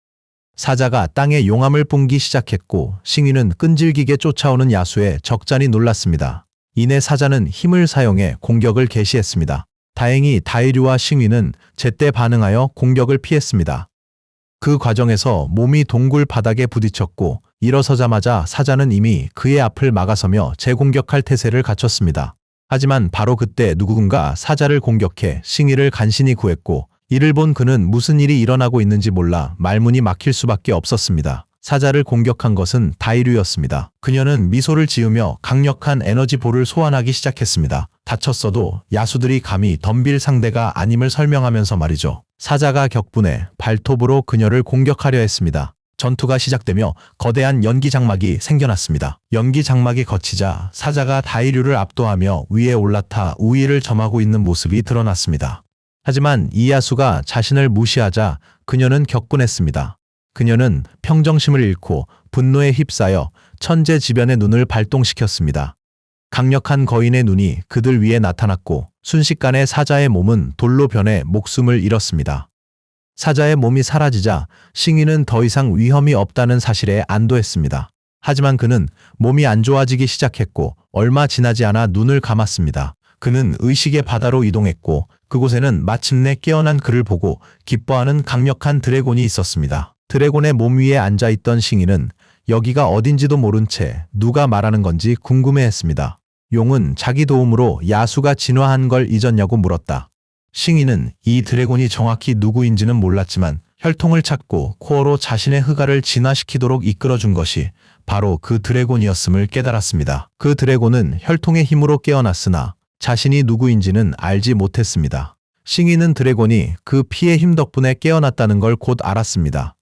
Speaker 1: 사자가 땅에 용암을 뿜기 시작했고 싱위는 끈질기게 쫓아오는 야수에 적잖이 놀랐습니다. 이내 사자는 힘을 사용해 공격을 개시했습니다. 다행히 다이류와 싱위는 제때 반응하여 공격을 피했습니다. 그 과정에서 몸이 동굴 바닥에 부딪혔고 일어서자마자 사자는 이미 그의 앞을 막아서며 재공격할 태세를 갖췄습니다. 하지만 바로 그때 누군가 사자를 공격해 싱위를 간신히 구했고 이를 본 그는 무슨 일이 일어나고 있는지 몰라 말문이 막힐 수밖에 없었습니다. 사자를 공격한 것은 다이류였습니다. 그녀는 미소를 지으며 강력한 에너지 볼을 소환하기 시작했습니다. 다쳤어도 야수들이 감히 덤빌 상대가 아님을 설명하면서 말이죠. 사자가 격분해 발톱으로 그녀를 공격하려 했습니다. 전투가 시작되며 거대한 연기 장막이 생겨났습니다. 연기 장막이 걷히자 사자가 다이류를 압도하며 위에 올라타 우위를 점하고 있는 모습이 드러났습니다. 하지만 이야수가 자신을 무시하자 그녀는 격분했습니다. 그녀는 평정심을 잃고 분노에 휩싸여 천재지변의 눈을 발동시켰습니다. 강력한 거인의 눈이 그들 위에 나타났고 순식간에 사자의 몸은 돌로 변해 목숨을 잃었습니다. 사자의 몸이 사라지자 싱이는 더 이상 위험이 없다는 사실에 안도했습니다. 하지만 그는 몸이 안 좋아지기 시작했고 얼마 지나지 않아 눈을 감았습니다. 그는 의식의 바다로 이동했고 그곳에는 마침내 깨어난 그를 보고 기뻐하는 강력한 드래곤이 있었습니다. 드래곤의 몸 위에 앉아있던 싱이는 여기가 어딘지도 모른 채 누가 말하는 건지 궁금해했습니다. 용은 자기 도움으로 야수가 진화한 걸 잊었냐고 물었다. 싱이는 이 드래곤이 정확히 누구인지는 몰랐지만 혈통을 찾고 코어로 자신의 흑아를 진화시키도록 이끌어준 것이 바로 그 드래곤이었음을 깨달았습니다. 그 드래곤은 혈통의 힘으로 깨어났으나 자신이 누구인지는 알지 못했습니다. 싱이는 드래곤이 그 피의 힘 덕분에 깨어났다는 걸 곧 알았습니다.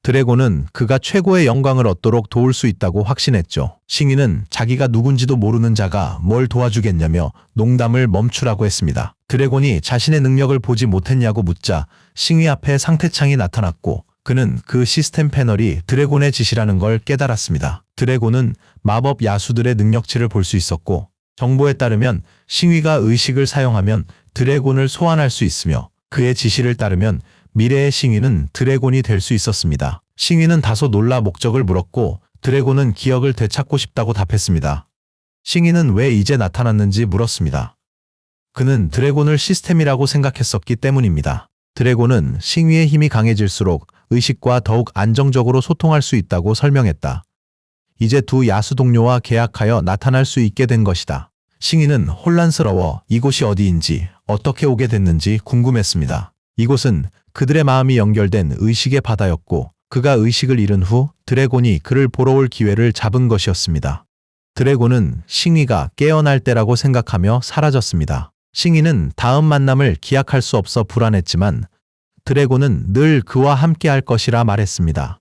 Speaker 1: 드래곤은 그가 최고의 영광을 얻도록 도울 수 있다고 확신했죠. 싱이는 자기가 누군지도 모르는 자가 뭘 도와주겠냐며 농담을 멈추라고 했습니다. 드래곤이 자신의 능력을 보지 못했냐고 묻자 싱이 앞에 상태창이 나타났고 그는 그 시스템 패널이 드래곤의 짓이라는 걸 깨달았습니다. 드래곤은 마법 야수들의 능력치를 볼 수 있었고 정보에 따르면 싱위가 의식을 사용하면 드래곤을 소환할 수 있으며 그의 지시를 따르면 미래의 싱위는 드래곤이 될 수 있었습니다. 싱위는 다소 놀라 목적을 물었고 드래곤은 기억을 되찾고 싶다고 답했습니다. 싱위는 왜 이제 나타났는지 물었습니다. 그는 드래곤을 시스템이라고 생각했었기 때문입니다. 드래곤은 싱위의 힘이 강해질수록 의식과 더욱 안정적으로 소통할 수 있다고 설명했다. 이제 두 야수 동료와 계약하여 나타날 수 있게 된 것이다. 싱이는 혼란스러워 이곳이 어디인지 어떻게 오게 됐는지 궁금했습니다. 이곳은 그들의 마음이 연결된 의식의 바다였고 그가 의식을 잃은 후 드래곤이 그를 보러 올 기회를 잡은 것이었습니다. 드래곤은 싱이가 깨어날 때라고 생각하며 사라졌습니다. 싱이는 다음 만남을 기약할 수 없어 불안했지만 드래곤은 늘 그와 함께 할 것이라 말했습니다.